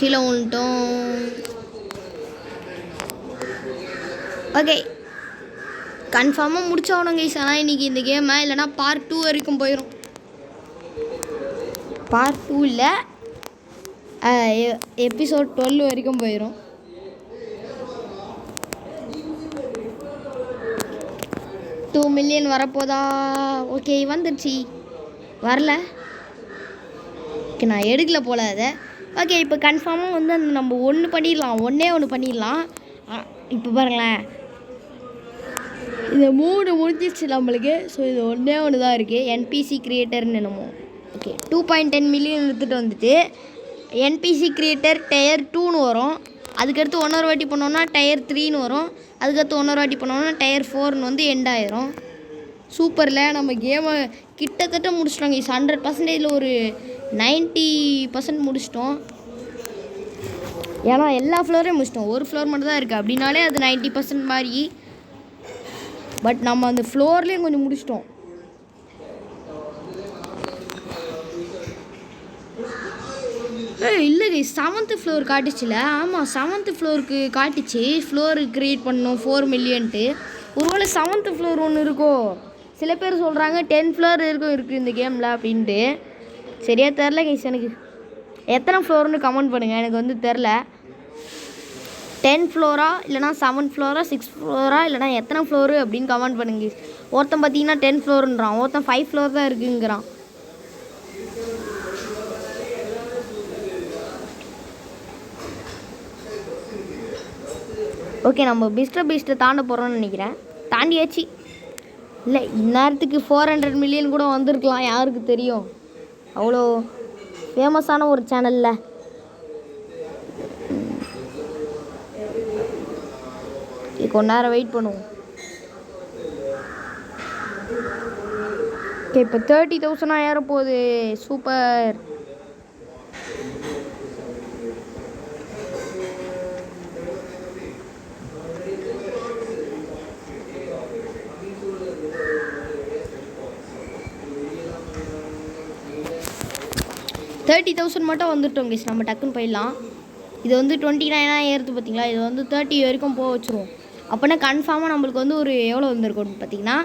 கீழே வந்துட்டோம். ஓகே கன்ஃபார்மாக முடிச்சாகணும் கைஸ். ஆனால் இன்றைக்கி இந்த கேமை இல்லைனா பார்ட் 2 வரைக்கும் போயிடும். பார்ட் 2 இல்லை, எபிசோட் 12 வரைக்கும் போயிடும். $2 மில்லியன் வரப்போதா? ஓகே வந்துடுச்சு. வரல, ஓகே நான் எடுக்கல போல் அதை. ஓகே இப்போ கன்ஃபார்மாக வந்து அந்த நம்ம ஒன்று பண்ணிடலாம். இப்போ பாருங்களேன், இந்த 3 முடிஞ்சிச்சு நம்மளுக்கு. ஸோ இது ஒன்று தான் இருக்குது, என்பிசி கிரியேட்டர்னு என்னமோ. ஓகே 2.10 மில்லியன் எடுத்துகிட்டு வந்துட்டு என்பிசி கிரியேட்டர் டயர் 2ன்னு வரும். அதுக்கடுத்து இன்னொரு வாட்டி பண்ணோன்னா டயர் 3ன்னு வரும். அதுக்கடுத்து இன்னொரு வாட்டி பண்ணோன்னா டயர் 4ன்னு வந்து எண்ட் ஆயிரும். சூப்பரில் நம்ம கேமை கிட்டத்தட்ட முடிச்சிட்டோங்க. 100%ல் ஒரு 90% முடிச்சிட்டோம். ஏன்னா எல்லா ஃப்ளோரையும் முடிச்சிட்டோம், ஒரு ஃப்ளோர் மட்டும் தான் இருக்குது அப்படின்னாலே அது 90% மாதிரி. பட் நம்ம அந்த ஃப்ளோர்லேயும் கொஞ்சம் முடிச்சிட்டோம். இல்லை 7th ஃப்ளோர் காட்டுச்சுல. ஆமாம் 7th ஃப்ளோருக்கு காட்டுச்சு, ஃப்ளோரு க்ரியேட் பண்ணோம் 4 மில்லியன்ட்டு. ஒருவேளை 7th ஃப்ளோர் ஒன்று இருக்கோ. சில பேர் சொல்கிறாங்க 10 ஃப்ளோர் இருக்குது இந்த கேமில் அப்படின்ட்டு. சரியாக தெரில கைஸ், எனக்கு எத்தனை ஃப்ளோர்னு கமெண்ட் பண்ணுங்கள். எனக்கு வந்து தெரில, 10 ஃப்ளோரா இல்லைனா 7 ஃப்ளோரா 6 ஃப்ளோரா இல்லைனா எத்தனை ஃப்ளோரு அப்படின்னு கமெண்ட் பண்ணுங்க. ஒருத்தன் பார்த்தீங்கன்னா 10 ஃப்ளோருன்றான், ஒருத்தன் 5 ஃப்ளோர் தான் இருக்குங்கிறான். ஓகே நம்ம பீஸ்ட்டை தாண்ட போகிறோம்னு நினைக்கிறேன். தாண்டியாச்சு. இல்லை இந்நேரத்துக்கு 400 மில்லியன் கூட வந்திருக்கலாம், யாருக்கு தெரியும். அவ்வளோ ஃபேமஸான ஒரு சேனலில். கொஞ்ச நேரம் வெயிட் பண்ணுவோம். ஓகே இப்போ 30,000 ஏறப்போகுது. சூப்பர். $30,000 மட்டும் வந்துட்டோம் கைஸ், நம்ம டக்குன்னு போயிடலாம். இது வந்து 29 ஏறுது பார்த்தீங்களா, இது வந்து 30 வரைக்கும் போக வச்சுருவோம். அப்போனா கன்ஃபார்மாக நம்மளுக்கு வந்து ஒரு எவ்வளோ வந்திருக்கும் பார்த்தீங்கன்னா,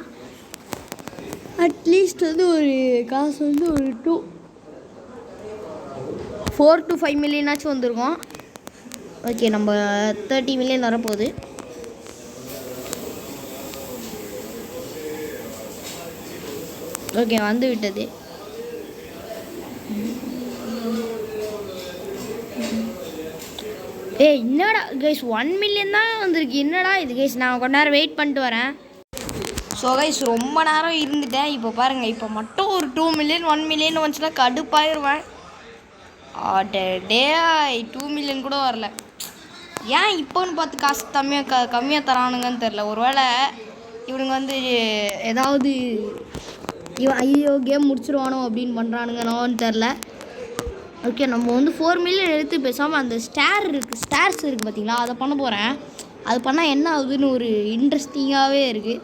அட்லீஸ்ட் வந்து ஒரு காசு வந்து ஒரு 4 to 5 மில்லியனாச்சும் வந்திருக்கும். ஓகே நம்ம 30 மில்லியன் வரப்போகுது. ஓகே வந்து விட்டது. என்னடா கைஸ் 1 மில்லியன் தான் வந்திருக்கு, என்னடா இது கைஸ். நான் கொஞ்ச நேரம் வெயிட் பண்ணிட்டு வரேன். ஸோ கைஸ் ரொம்ப நேரம் இருந்துட்டேன். இப்போ பாருங்கள், இப்போ மட்டும் ஒரு 2 மில்லியன் 1 மில்லியன் வந்துச்சுன்னா கடுப்பாயிருவேன். டே 2 மில்லியன் கூட வரல. ஏன் இப்போன்னு பார்த்து காசு கம்மியாக தரானுங்கன்னு தெரில. ஒருவேளை இவனுங்க வந்து ஏதாவது இவன் ஐயோ கேம் முடிச்சிருவானோ அப்படின்னு பண்ணுறானுங்க நோன்னு தெரில. ஓகே நம்ம வந்து 4 மில்லியன் எடுத்து பேசாமல் அந்த ஸ்டார்ஸ் இருக்குது பார்த்தீங்களா, அதை பண்ண போகிறேன். அது பண்ணால் என்ன ஆகுதுன்னு ஒரு இன்ட்ரெஸ்டிங்காகவே இருக்குது.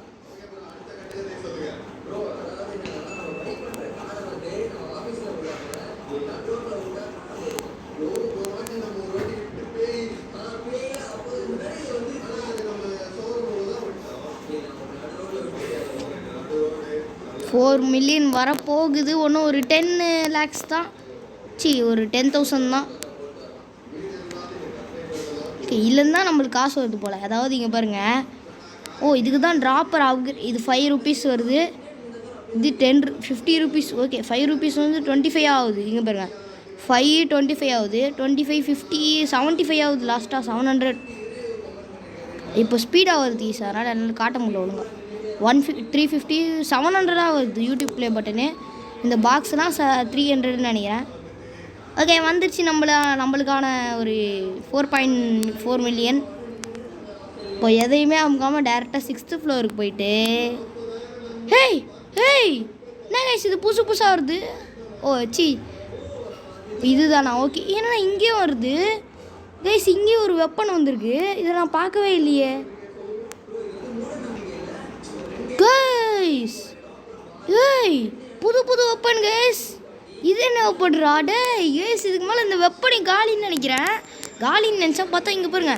$4 மில்லியன் வரப்போகுது. ஒன்றும் ஒரு 10 lakhs தான், ஒரு 10,000 தான். இல்லைன்னு தான் நம்மளுக்கு காசு வருது போல். அதாவது இங்கே பாருங்கள், இதுக்கு தான் ட்ராப்பர் ஆகுது. இது 5 rupees வருது, இது 50 rupees. ஓகே 5 rupees வந்து 25 ஆகுது. இங்கே பாருங்கள் 5 25 ஆகுது, 25 50 75 ஆகுது, லாஸ்ட்டாக 700. இப்போ ஸ்பீடாக வருது சார், அதனால் என்னால் காட்ட முடியல ஒழுங்கா. 350 700 வருது யூடியூப் ப்ளே பட்டனு. இந்த பாக்ஸ்லாம் 300ன்னு நினைக்கிறேன். ஓகே வந்துருச்சு நம்மளுக்கான ஒரு 4.4 மில்லியன். இப்போ எதையுமே அமுக்காமல் டேரெக்டாக 6th ஃப்ளோருக்கு போயிட்டு என்ன கைஸ் இது புதுசாக வருது. இதுதானா? ஓகே ஏன்னா இங்கேயும் வருது கைஸ், இங்கேயும் ஒரு வெப்பன் வந்திருக்கு. இதை நான் பார்க்கவே இல்லையே கைஸ். புது வெப்பன் கைஸ். இது என்ன வெப்பன்டா கைஸ்? இதுக்கு மேலே இந்த வெப்பனை காலின்னு நினைக்கிறேன். காலின்னு நினச்சா பார்த்தா இங்கே பாருங்க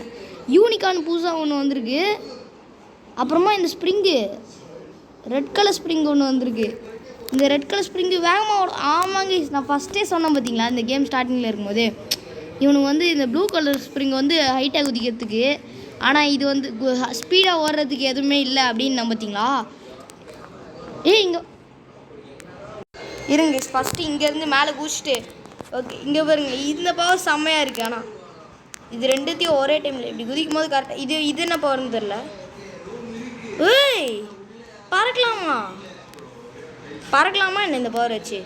யூனிகார்ன் புதுசாக ஒன்று வந்திருக்கு. அப்புறமா இந்த ஸ்ப்ரிங்கு ரெட் கலர் ஸ்ப்ரிங் ஒன்று வந்திருக்கு. இந்த ரெட் கலர் ஸ்ப்ரிங்கு வேகமாக ஆமாங்க நான் ஃபஸ்ட்டே சொன்னேன் பார்த்தீங்களா, இந்த கேம் ஸ்டார்டிங்கில் இருக்கும்போது இவனுக்கு வந்து இந்த ப்ளூ கலர் ஸ்ப்ரிங் வந்து ஹைட்டாக குதிக்கிறதுக்கு, ஆனால் இது வந்து ஸ்பீடாக ஓடுறதுக்கு எதுவுமே இல்லை அப்படின்னு பார்த்தீங்களா. இங்கே இருங்க ஃபஸ்ட்டு இங்கேருந்து மேலே குதிச்சுட்டு ஓகே இங்கே பாருங்க இந்த பவர் செம்மையாக இருக்குது. ஆனால் இது ரெண்டுத்தையும் ஒரே டைமில் இப்படி குதிக்கும் போது கரெக்டாக இது என்ன பவர்னு தெரில. பறக்கலாமா என்ன இந்த பவர் வச்சு?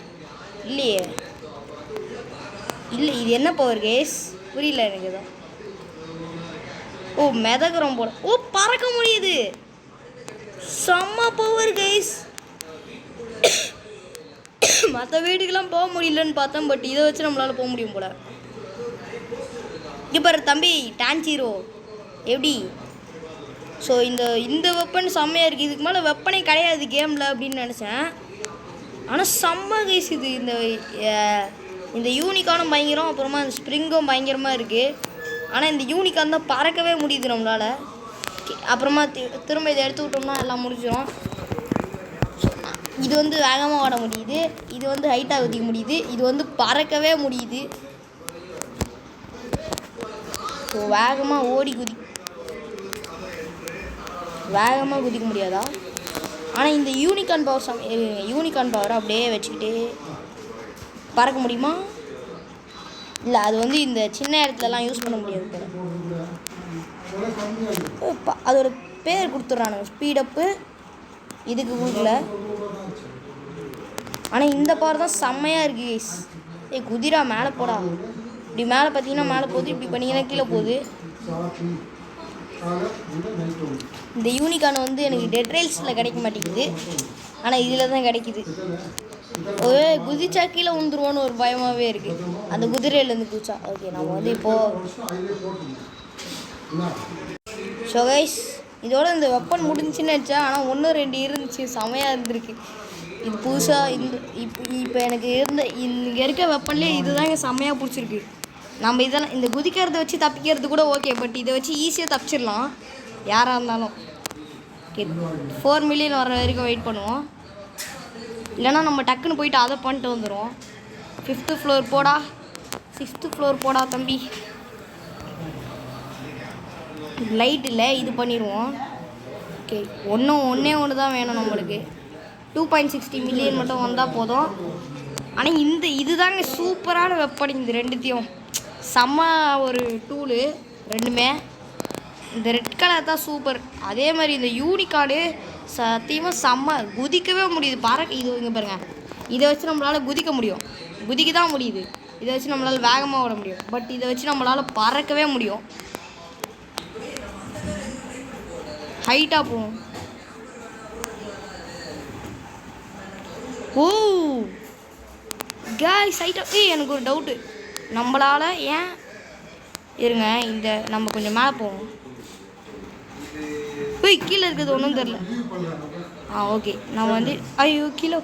இல்லையே, இல்லை இது என்ன பவர் கேஸ் புரியல எனக்கு தான். மிதக்குறோம் போல. பறக்க முடியுது, செம்ம பவர் கேஸ். மற்ற வீட்டுக்கெல்லாம் போக முடியலன்னு பார்த்தேன், பட் இதை வச்சு நம்மளால் போக முடியும் போல. இங்கே பாரு தம்பி டான்சீரோ எப்படி. ஸோ இந்த வெப்பன் செம்மையாக இருக்குது. இதுக்கு மேலே வெப்பனே கிடையாது கேமில் அப்படின்னு நினச்சேன். ஆனால் செம்ம கேஸ் இது. இந்த யூனிகானும் பயங்கரம், அப்புறமா இந்த ஸ்ப்ரிங்கும் பயங்கரமாக இருக்குது. ஆனால் இந்த யூனிகான் தான் பறக்கவே முடியுது நம்மளால். அப்புறமா திரும்ப இதை எடுத்து விட்டோம்னா எல்லாம் முடிஞ்சிடும். இது வந்து வேகமாக ஓட முடியுது, இது வந்து ஹைட்டாக குதிக்க முடியுது, இது வந்து பறக்கவே முடியுது. ஸோ வேகமாக குதிக்க முடியாதா? ஆனால் இந்த யூனிகார்ன் பவர் அப்படியே வச்சுக்கிட்டு பறக்க முடியுமா? இல்லை அது வந்து இந்த சின்ன இடத்துலலாம் யூஸ் பண்ண முடியாது போல. அதோட பேர் கொடுத்துட்றானுங்க ஸ்பீடப்பு, இதுக்கு கொடுக்கல. ஆனால் இந்த பவர் தான் செம்மையாக இருக்குது கைஸ். குதிரா மேலே போடா. இப்படி மேலே பார்த்தீங்கன்னா மேலே போகுது, இப்படி பண்ணிங்கன்னா கீழே போகுது. இந்த யூனிகான் வந்து எனக்கு டெட் ரைல்ஸில் கிடைக்க மாட்டேங்குது, ஆனால் இதில் தான் கிடைக்குது. குதிச்சா கீழே விழுந்துருவோன்னு ஒரு பயமாகவே இருக்குது அந்த குதிரையிலேருந்து குதிச்சா. ஓகே நம்ம வந்து இப்போது ஸோ கைஸ் இதோட இந்த வெப்பன் முடிஞ்சுன்னு நினச்சா, ஆனால் 1 2 இருந்துச்சு, செமையாக இருந்திருக்கு. இது புதுசாக இப்போ எனக்கு இங்கே இருக்க வெப்பன்லேயே இதுதாங்க செம்மையாக பிடிச்சிருக்கு. நம்ம இதெல்லாம் இந்த குதிக்கிறத வச்சு தப்பிக்கிறது கூட ஓகே, பட் இதை வச்சு ஈஸியாக தப்பிச்சிடலாம் யாராக இருந்தாலும். ஓகே 4 மில்லியன் வர வரைக்கும் வெயிட் பண்ணுவோம், இல்லைனா நம்ம டக்குன்னு போயிட்டு அதை பண்ணிட்டு வந்துடுவோம். 5th ஃப்ளோர் போடா, 6th ஃப்ளோர் போடா தம்பி. லைட் இல்லை, இது பண்ணிடுவோம். ஓகே ஒன்றே ஒன்று தான் வேணும் நம்மளுக்கு. 2.60 மில்லியன் மட்டும் வந்தால் போதும். ஆனால் இதுதாங்க சூப்பரான வெப்பன். இந்த ரெண்டுத்தையும் செம்ம ஒரு டூலு ரெண்டுமே. இந்த ரெட் கலர் தான் சூப்பர். அதே மாதிரி இந்த யூனிகார்டு சத்தியமாக செம்ம, குதிக்கவே முடியுது. இது இங்கே பாருங்கள், இதை வச்சு நம்மளால் குதிக்க தான் முடியுது. இதை வச்சு நம்மளால் வேகமாக ஓட முடியும், பட் இதை வச்சு நம்மளால் பறக்கவே முடியும், ஹைட்டாக போகும். ஓ காய்ஸ் ஐட்டம். எனக்கு ஒரு டவுட்டு, நம்மளால் ஏன் இருங்க இந்த நம்ம கொஞ்சம் மேலே போவோம். கீழே இருக்கிறது ஒன்றும் தெரில. ஓகே நம்ம வந்து ஐயோ கீழே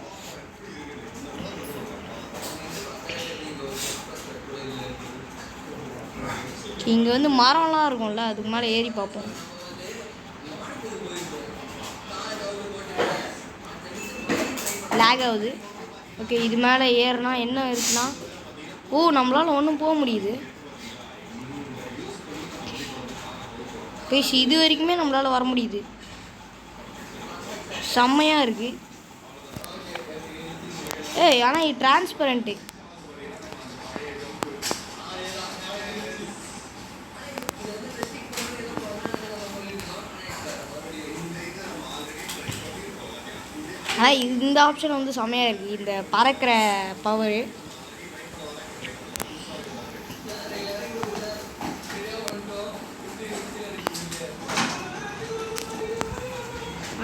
இங்கே வந்து மரம்லாம் இருக்கும்ல, அதுக்கு மேலே ஏறி பார்ப்போம். லேக் ஆகுது. ஓகே இது மேலே ஏறுனா என்ன இருக்குன்னா, நம்மளால் ஒன்றும் போக முடியுது. இது வரைக்குமே நம்மளால் வர முடியுது. செம்மையாக இருக்குது. ஆனால் இது டிரான்ஸ்பரண்ட்டு. ஆனால் இந்த ஆப்ஷன் வந்து செம்மையாக இருக்குது, இந்த பறக்கிற பவரு.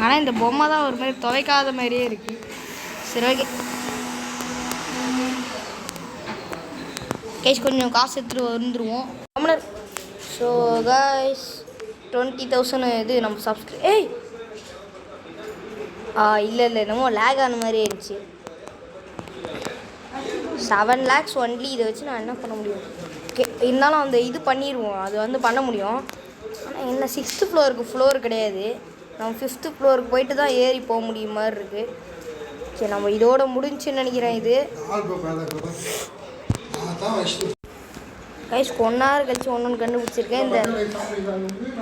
ஆனால் இந்த பொம்மை தான் ஒரு மாதிரி துவைக்காத மாதிரியே இருக்குது. சரி ஓகே கைஸ், கொஞ்சம் காசு எடுத்துகிட்டு வந்துடுவோம். ஸோ கைஸ் 20,000 இது நம்ம இல்லை என்னமோ லேக் ஆன மாதிரி இருந்துச்சு. 7 lakhs ஒன்லி. இதை வச்சு நான் என்ன பண்ண முடியும்? ஓகே இருந்தாலும் அந்த இது பண்ணிடுவோம், அது வந்து பண்ண முடியும். ஆனால் என்ன 6th ஃப்ளோர் கிடையாது, நம்ம 5th ஃப்ளோருக்கு போயிட்டு தான் ஏறி போக முடியும் மாதிரி இருக்குது. சரி நம்ம இதோட முடிஞ்சுன்னு நினைக்கிறேன். இது கைஸ் 1 hour கழிச்சு ஒன்று கண்டுபிடிச்சிருக்கேன்.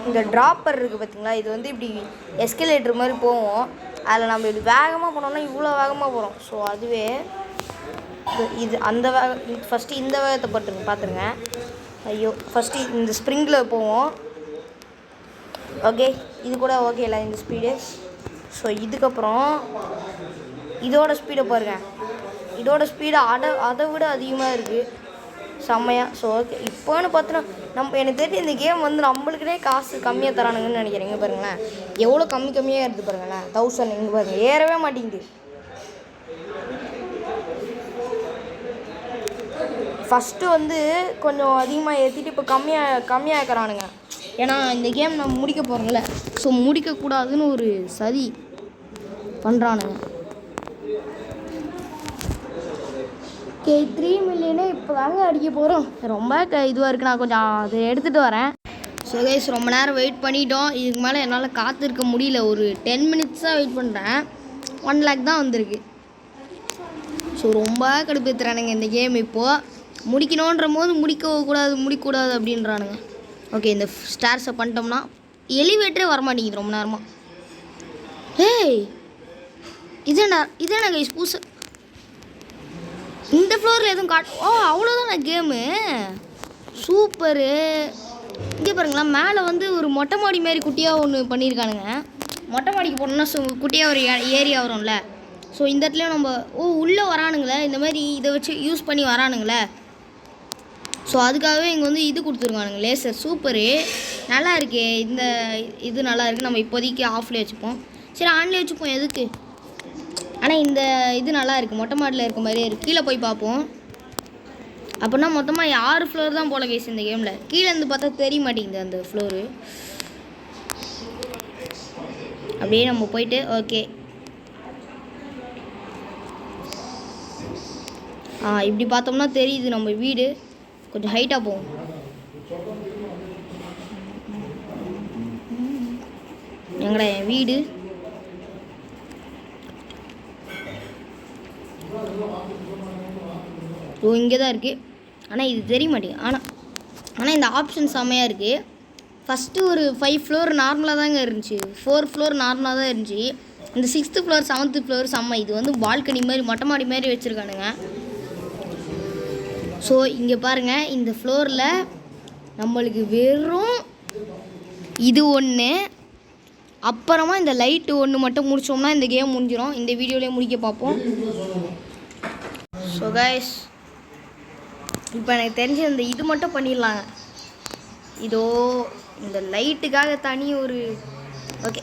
இந்த ட்ராப்பர் இருக்குது பார்த்தீங்களா, இது வந்து இப்படி எஸ்கலேட்டர் மாதிரி போவோம். அதில் நம்ம இப்படி வேகமாக போனோம்னா இவ்வளோ வேகமாக போகிறோம். ஸோ அதுவே இது அந்த ஃபஸ்ட்டு இந்த வேகத்தை பார்த்துருங்க. ஐயோ ஃபஸ்ட்டு இந்த ஸ்ப்ரிங்கில் போவோம். ஓகே இது கூட ஓகே இல்லை இந்த ஸ்பீடு. ஸோ இதுக்கப்புறம் இதோட ஸ்பீடை பாருங்கள், இதோட ஸ்பீடு அதை விட அதிகமாக இருக்குது. செம்மையாக. ஸோ ஓகே இப்போன்னு பார்த்தோன்னா எனக்கு தெரிஞ்சு இந்த கேம் வந்து நம்மளுக்குனே காசு கம்மியாக தரானுங்கன்னு நினைக்கிறேன். இங்கே பாருங்களேன் எவ்வளோ கம்மியாக இருக்குது பாருங்களேன். 1000 இங்கே பாருங்கள் ஏறவே மாட்டேங்குது. ஃபஸ்ட்டு வந்து கொஞ்சம் அதிகமாக ஏற்றிட்டு இப்போ கம்மியாக இருக்கிறானுங்க. ஏன்னா இந்த கேம் நம்ம முடிக்க போகிறோம்ல, ஸோ முடிக்கக்கூடாதுன்னு ஒரு சதி பண்ணுறானுங்க. ஓகே 3 million இப்போ தாங்க அடிக்க போகிறோம். ரொம்ப இதுவாக இருக்குது. நான் கொஞ்சம் அதை எடுத்துகிட்டு வரேன். ஸோ கைஸ் ரொம்ப நேரம் வெயிட் பண்ணிட்டோம். இதுக்கு மேலே என்னால் காத்திருக்க முடியல. ஒரு 10 minutes தான் வெயிட் பண்ணுறேன். 1 lakh தான் வந்திருக்கு. ஸோ ரொம்ப கடுப்பேற்றுறானுங்க இந்த கேம். இப்போது முடிக்கணுன்ற போது முடிக்கக்கூடாது அப்படின்றானுங்க. ஓகே இந்த ஸ்டார்ஸை பண்ணிட்டோம்னா எலிவேட்டரே வரமாட்டேங்குது ரொம்ப நேரமாக. இதேண்ணா கைஸ் புதுசு இந்த ஃப்ளோரில் எதுவும் அவ்வளோதானே கேமு. சூப்பரு. இங்கே பாருங்களா மேலே வந்து ஒரு மொட்டை மாடி மாரி குட்டியாக ஒன்று பண்ணியிருக்கானுங்க. மொட்டை மாடிக்கு போனோம்னா குட்டியாக ஒரு ஏரியா வரும்ல. ஸோ இந்த இடத்துலையும் நம்ம உள்ளே வரானுங்களே, இந்த மாதிரி இதை வச்சு யூஸ் பண்ணி வரானுங்களே. ஸோ அதுக்காகவே இங்கே வந்து இது கொடுத்துருக்கானுங்க லேசர். சூப்பரு நல்லா இருக்கே. இந்த இது நல்லா இருக்குது. நம்ம இப்போதைக்கு ஆஃப்லேயே வச்சுப்போம். சரி ஆன்லேயே வச்சுப்போம் எதுக்கு. ஆனால் இந்த இது நல்லா இருக்குது, மொட்டை மாடியில் இருக்க மாதிரியே இருக்குது. கீழே போய் பார்ப்போம். அப்படின்னா மொத்தமாக 6 ஃப்ளோர் தான் போல கேஸ் இந்த கேமில். கீழே இருந்து பார்த்தா தெரிய மாட்டேங்குது அந்த ஃப்ளோரு. அப்படியே நம்ம போயிட்டு ஓகே இப்படி பார்த்தோம்னா தெரியுது நம்ம வீடு. கொஞ்சம் ஹைட்டாக போவோம். எங்கடா என் வீடு? இங்கே தான் இருக்குது. ஆனால் இது தெரிய மாட்டேங்குது. ஆனால் இந்த ஆப்ஷன் செம்மையாக இருக்குது. ஃபஸ்ட்டு ஒரு 5 ஃப்ளோர் நார்மலாக தாங்க இருந்துச்சு. 4 ஃப்ளோர் நார்மலாக தான் இருந்துச்சு. இந்த 6th ஃப்ளோர் 7th ஃப்ளோர் செம்ம. இது வந்து பால்கனி மாதிரி மொட்டை மாடி மாதிரி வச்சுருக்கானுங்க. ஸோ இங்கே பாருங்கள் இந்த ஃப்ளோரில் நம்மளுக்கு வெறும் இது ஒன்று, அப்புறமா இந்த லைட்டு ஒன்று மட்டும் முடித்தோம்னா இந்த கேம் முடிஞ்சிடும். இந்த வீடியோலேயே முடிக்க பார்ப்போம். ஸோ கைஸ் இப்போ எனக்கு தெரிஞ்ச இந்த இது மட்டும் பண்ணிடலாங்க. இதோ இந்த லைட்டுக்காக தனி ஒரு ஓகே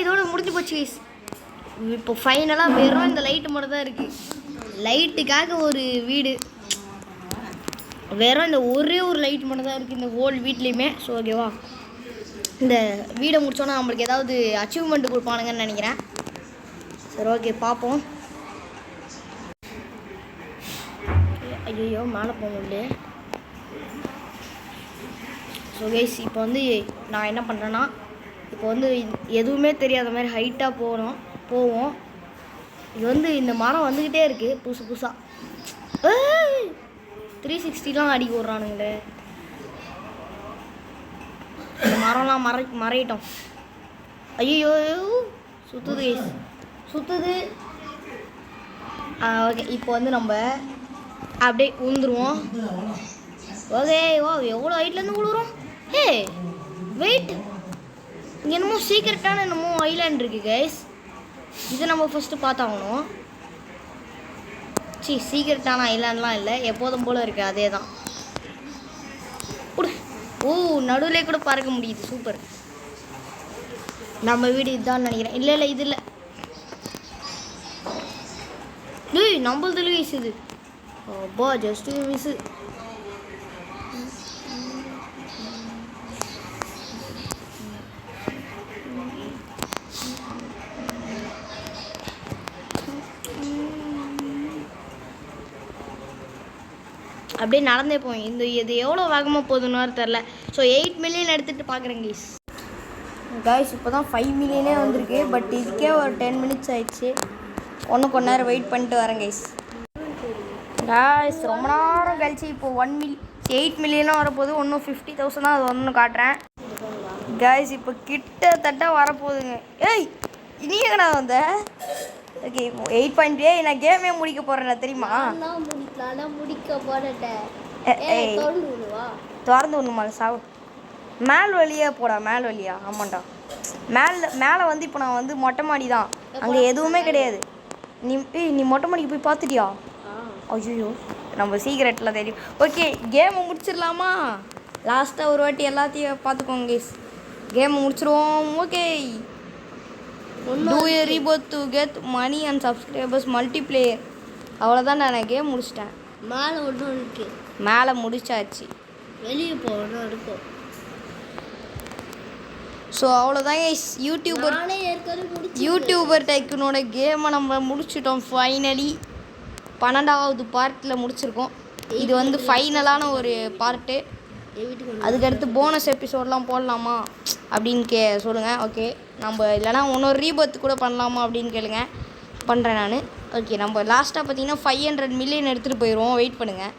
இதோட முடிஞ்சு போச்சு கைஸ். இப்போ ஃபைனலாக வெறும் இந்த லைட்டு மட்டும் தான் இருக்குது. லைட்டுக்காக ஒரு வீடு, வெறும் இந்த ஒரே ஒரு லைட் மட்டும் தான் இருக்குது இந்த ஹோல் வீட்லேயுமே. ஸோ ஓகேவா, இந்த வீடை முடிச்சோன்னா நம்மளுக்கு ஏதாவது அச்சீவ்மெண்ட் கொடுப்பானுங்கன்னு நினைக்கிறேன். சரி ஓகே பார்ப்போம். ஐயோ மேலே போக முடியல. ஸோ கைஸ் இப்போ வந்து நான் என்ன பண்ணுறேன்னா, இப்போ வந்து எதுவுமே தெரியாத மாதிரி ஹைட்டாக போவோம். இது வந்து இந்த மரம் வந்துக்கிட்டே இருக்குது புதுசு புதுசாக. 360லாம் அடிக்க விட்றானுங்களே. இந்த மரம்லாம் மறையிட்டோம். ஐயோ சுற்றுது கைஸ், சுற்றுது. ஓகே இப்போ வந்து நம்ம அப்படியே உந்துருவோம். ஓகே எவ்வளோ ஹைட்லேருந்து விழுறோம். ஹே வெயிட், இங்கே என்னமோ சீக்கிரட்டான என்னமோ ஐலாண்ட் இருக்குது கைஸ். இதை நம்ம ஃபஸ்ட்டு பார்த்தாகணும். சீக்கிரட்டான ஐலாண்ட்லாம் இல்லை, எப்போதும் போல் இருக்குது அதே தான். நடுவிலே கூட பறக்க முடியுது. சூப்பர். நம்ம வீடு இதுதான் நினைக்கிறேன். இல்லை இது இல்லை. நம்மளது கைஸ் இது. அப்பா ஜஸ்ட் மிஸ்ஸு. அப்படியே நடந்தே போய் இது எவ்வளோ வேகமாக போகுதுன்னு தெரில. ஸோ 8 மில்லியன் எடுத்துகிட்டு பார்க்குறேன் கைஸ். இப்போ தான் 5 மில்லியனே வந்திருக்கு. பட் இதுக்கே ஒரு 10 மினிட்ஸ் ஆயிடுச்சு. கொஞ்ச நேரம் வெயிட் பண்ணிட்டு வரேன் கைஸ். ரொம்ப நேரம் கழிச்சு இப்போ 8 மில்லியனும் வரப்போகுது. இன்னும் 50,000 தான் அது ஒன்று காட்டுறேன் கைஸ். இப்போ கிட்டத்தட்ட வரப்போகுதுங்க. இனி எங்கடா வந்த? ஓகே 8.8 நான் கேமே முடிக்க போகிறேன் தெரியுமா? முடிக்க போகிறேன். திறந்து விடணுமா? சாவு மேல் வழியா போடா. மேல் வழியா? ஆமாண்டா. மேலே வந்து இப்போ நான் வந்து மொட்டை மாடி தான், அங்கே எதுவுமே கிடையாது. நீ மொட்டை மாடிக்கு போய் பார்த்துட்டியா? ஐயோ நம்ம சீக்கிரட்டில் தெரியும். ஓகே கேமை முடிச்சிடலாமா? லாஸ்ட்டாக ஒரு வாட்டி எல்லாத்தையும் பார்த்துக்கோங்க கைஸ். கேமை முடிச்சிருவோம். Okay do a reboot to get money and subscribers multiplayer. அவ்வளோதான், நான் கேம் முடிச்சிட்டேன். மேலே ஒன்றும் இருக்கு. மேலே முடிச்சாச்சு. வெளியே போகணும் இருக்கும். ஸோ அவ்வளோதான் கைஸ். யூடியூபர் டைக்குனோட கேமை நம்ம முடிச்சிட்டோம் ஃபைனலி. 12வது பார்ட்டில் முடிச்சிருக்கோம். இது வந்து ஃபைனலான ஒரு பார்ட்டு. அதுக்கடுத்து போனஸ் எபிசோடெலாம் போடலாமா அப்படின்னு சொல்லுங்கள். ஓகே நம்ம இல்லைனா இன்னொரு ரீபர்த் கூட பண்ணலாமா அப்படின்னு கேளுங்க. பண்ணுறேன் நான். ஓகே நம்ம லாஸ்ட்டாக பார்த்தீங்கன்னா 500 மில்லியன் எடுத்துகிட்டு போயிடுவோம். வெயிட் பண்ணுங்கள்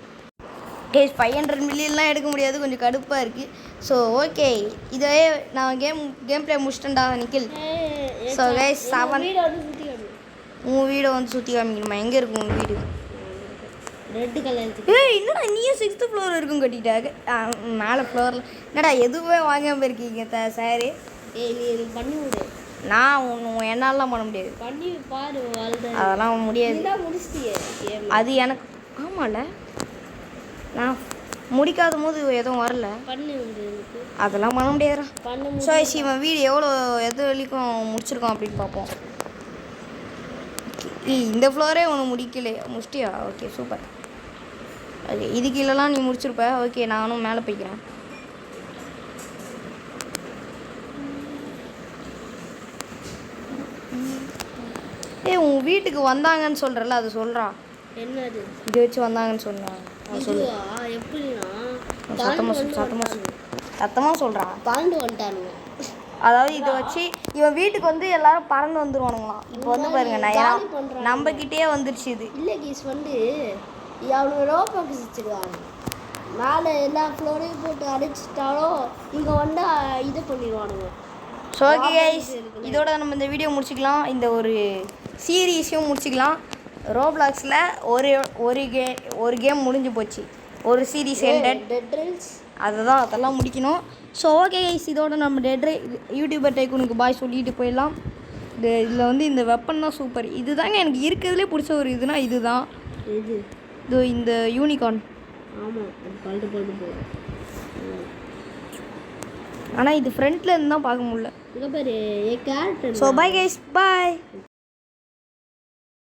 கேஸ். 500 மில்லியன்லாம் எடுக்க முடியாது, கொஞ்சம் கடுப்பாக இருக்குது. ஸோ ஓகே இதே நான் கேம் ப்ளே முடிச்சிட்டேன்டா நிக்கில். ஸோ கேஸ் 7 உன் வீடை வந்து சுற்றி காமிக்கணுமா? எங்கே இருக்கும் உன் வீடு? Red colour. என்னடா நீயும் 6th ஃப்ளோர் இருக்கும் கட்டிட்டாங்க. மேலே ஃப்ளோரில் என்னடா எதுவுமே வாங்காமல் இருக்கீங்க சாரு? நீ பண்ணி விடு. நான் என்னாலாம் பண்ண முடியாது. பண்ணி பாரு. அதெல்லாம் முடியாது. முடிச்சிட்டியே அது எனக்கு. ஆமாம்ல நான் முடிக்காத போது எதுவும் வரல. பண்ணி விடு. அதெல்லாம் பண்ண முடியாதுடா. பண்ண ஸோ இவன் வீடு எது வரைக்கும் முடிச்சிருக்கோம் அப்படின்னு பார்ப்போம். இந்த ஃப்ளோரே ஒன்று முடிச்சிட்டியா? Okay super. ஓகே இது கீழெல்லாம் நீ முடிச்சிருப்ப. ஓகே நானும் மேலே போய்க்கிறேன். உன் வீட்டுக்கு வந்தாங்கன்னு சொல்கிறல்ல, அது சொல்கிறா. என்னது இது வச்சு வந்தாங்கன்னு சொன்னான். எப்படின்னா சத்தமாக சொல்கிறா. பறந்து வந்துட்டானுங்க. அதாவது இதை வச்சு இவன் வீட்டுக்கு வந்து எல்லாரும் பறந்து வந்துடுவானுங்களாம். இப்போ வந்து பாருங்க நான் நம்மக்கிட்டே வந்துருச்சு இது. இல்லை கீஸ் வந்து அவனுக்கு ரோபாக்ஸ் வச்சுருவாங்க. மேலே எல்லா ஃப்ளோரையும் போட்டு அடைச்சிட்டாலும் இங்கே வந்து இது பண்ணிடுவானுங்க. ஸோ ஓகே கைஸ் இதோட நம்ம இந்த வீடியோ முடிச்சிக்கலாம். இந்த ஒரு சீரீஸையும் முடிச்சிக்கலாம். ரோப்ளாக்ஸில் ஒரு கேம் முடிஞ்சு போச்சு. ஒரு சீரீஸ் எண்டட். அதெல்லாம் முடிக்கணும். ஸோ ஓகே கைஸ் இதோட நம்ம யூடியூபர் டைக்கூனுக்கு பாய் சொல்லிட்டு போயிடலாம். இதில் வந்து இந்த வெப்பன் தான் சூப்பர். இதுதாங்க எனக்கு இருக்கிறதுலே பிடிச்ச ஒரு இதுனா இதுதான். இது இந்த யூனிகார்ன். ஆமாம் ஆனால் இது ஃப்ரண்ட்டில் இருந்து தான் பார்க்க முடியல. So bye guys bye.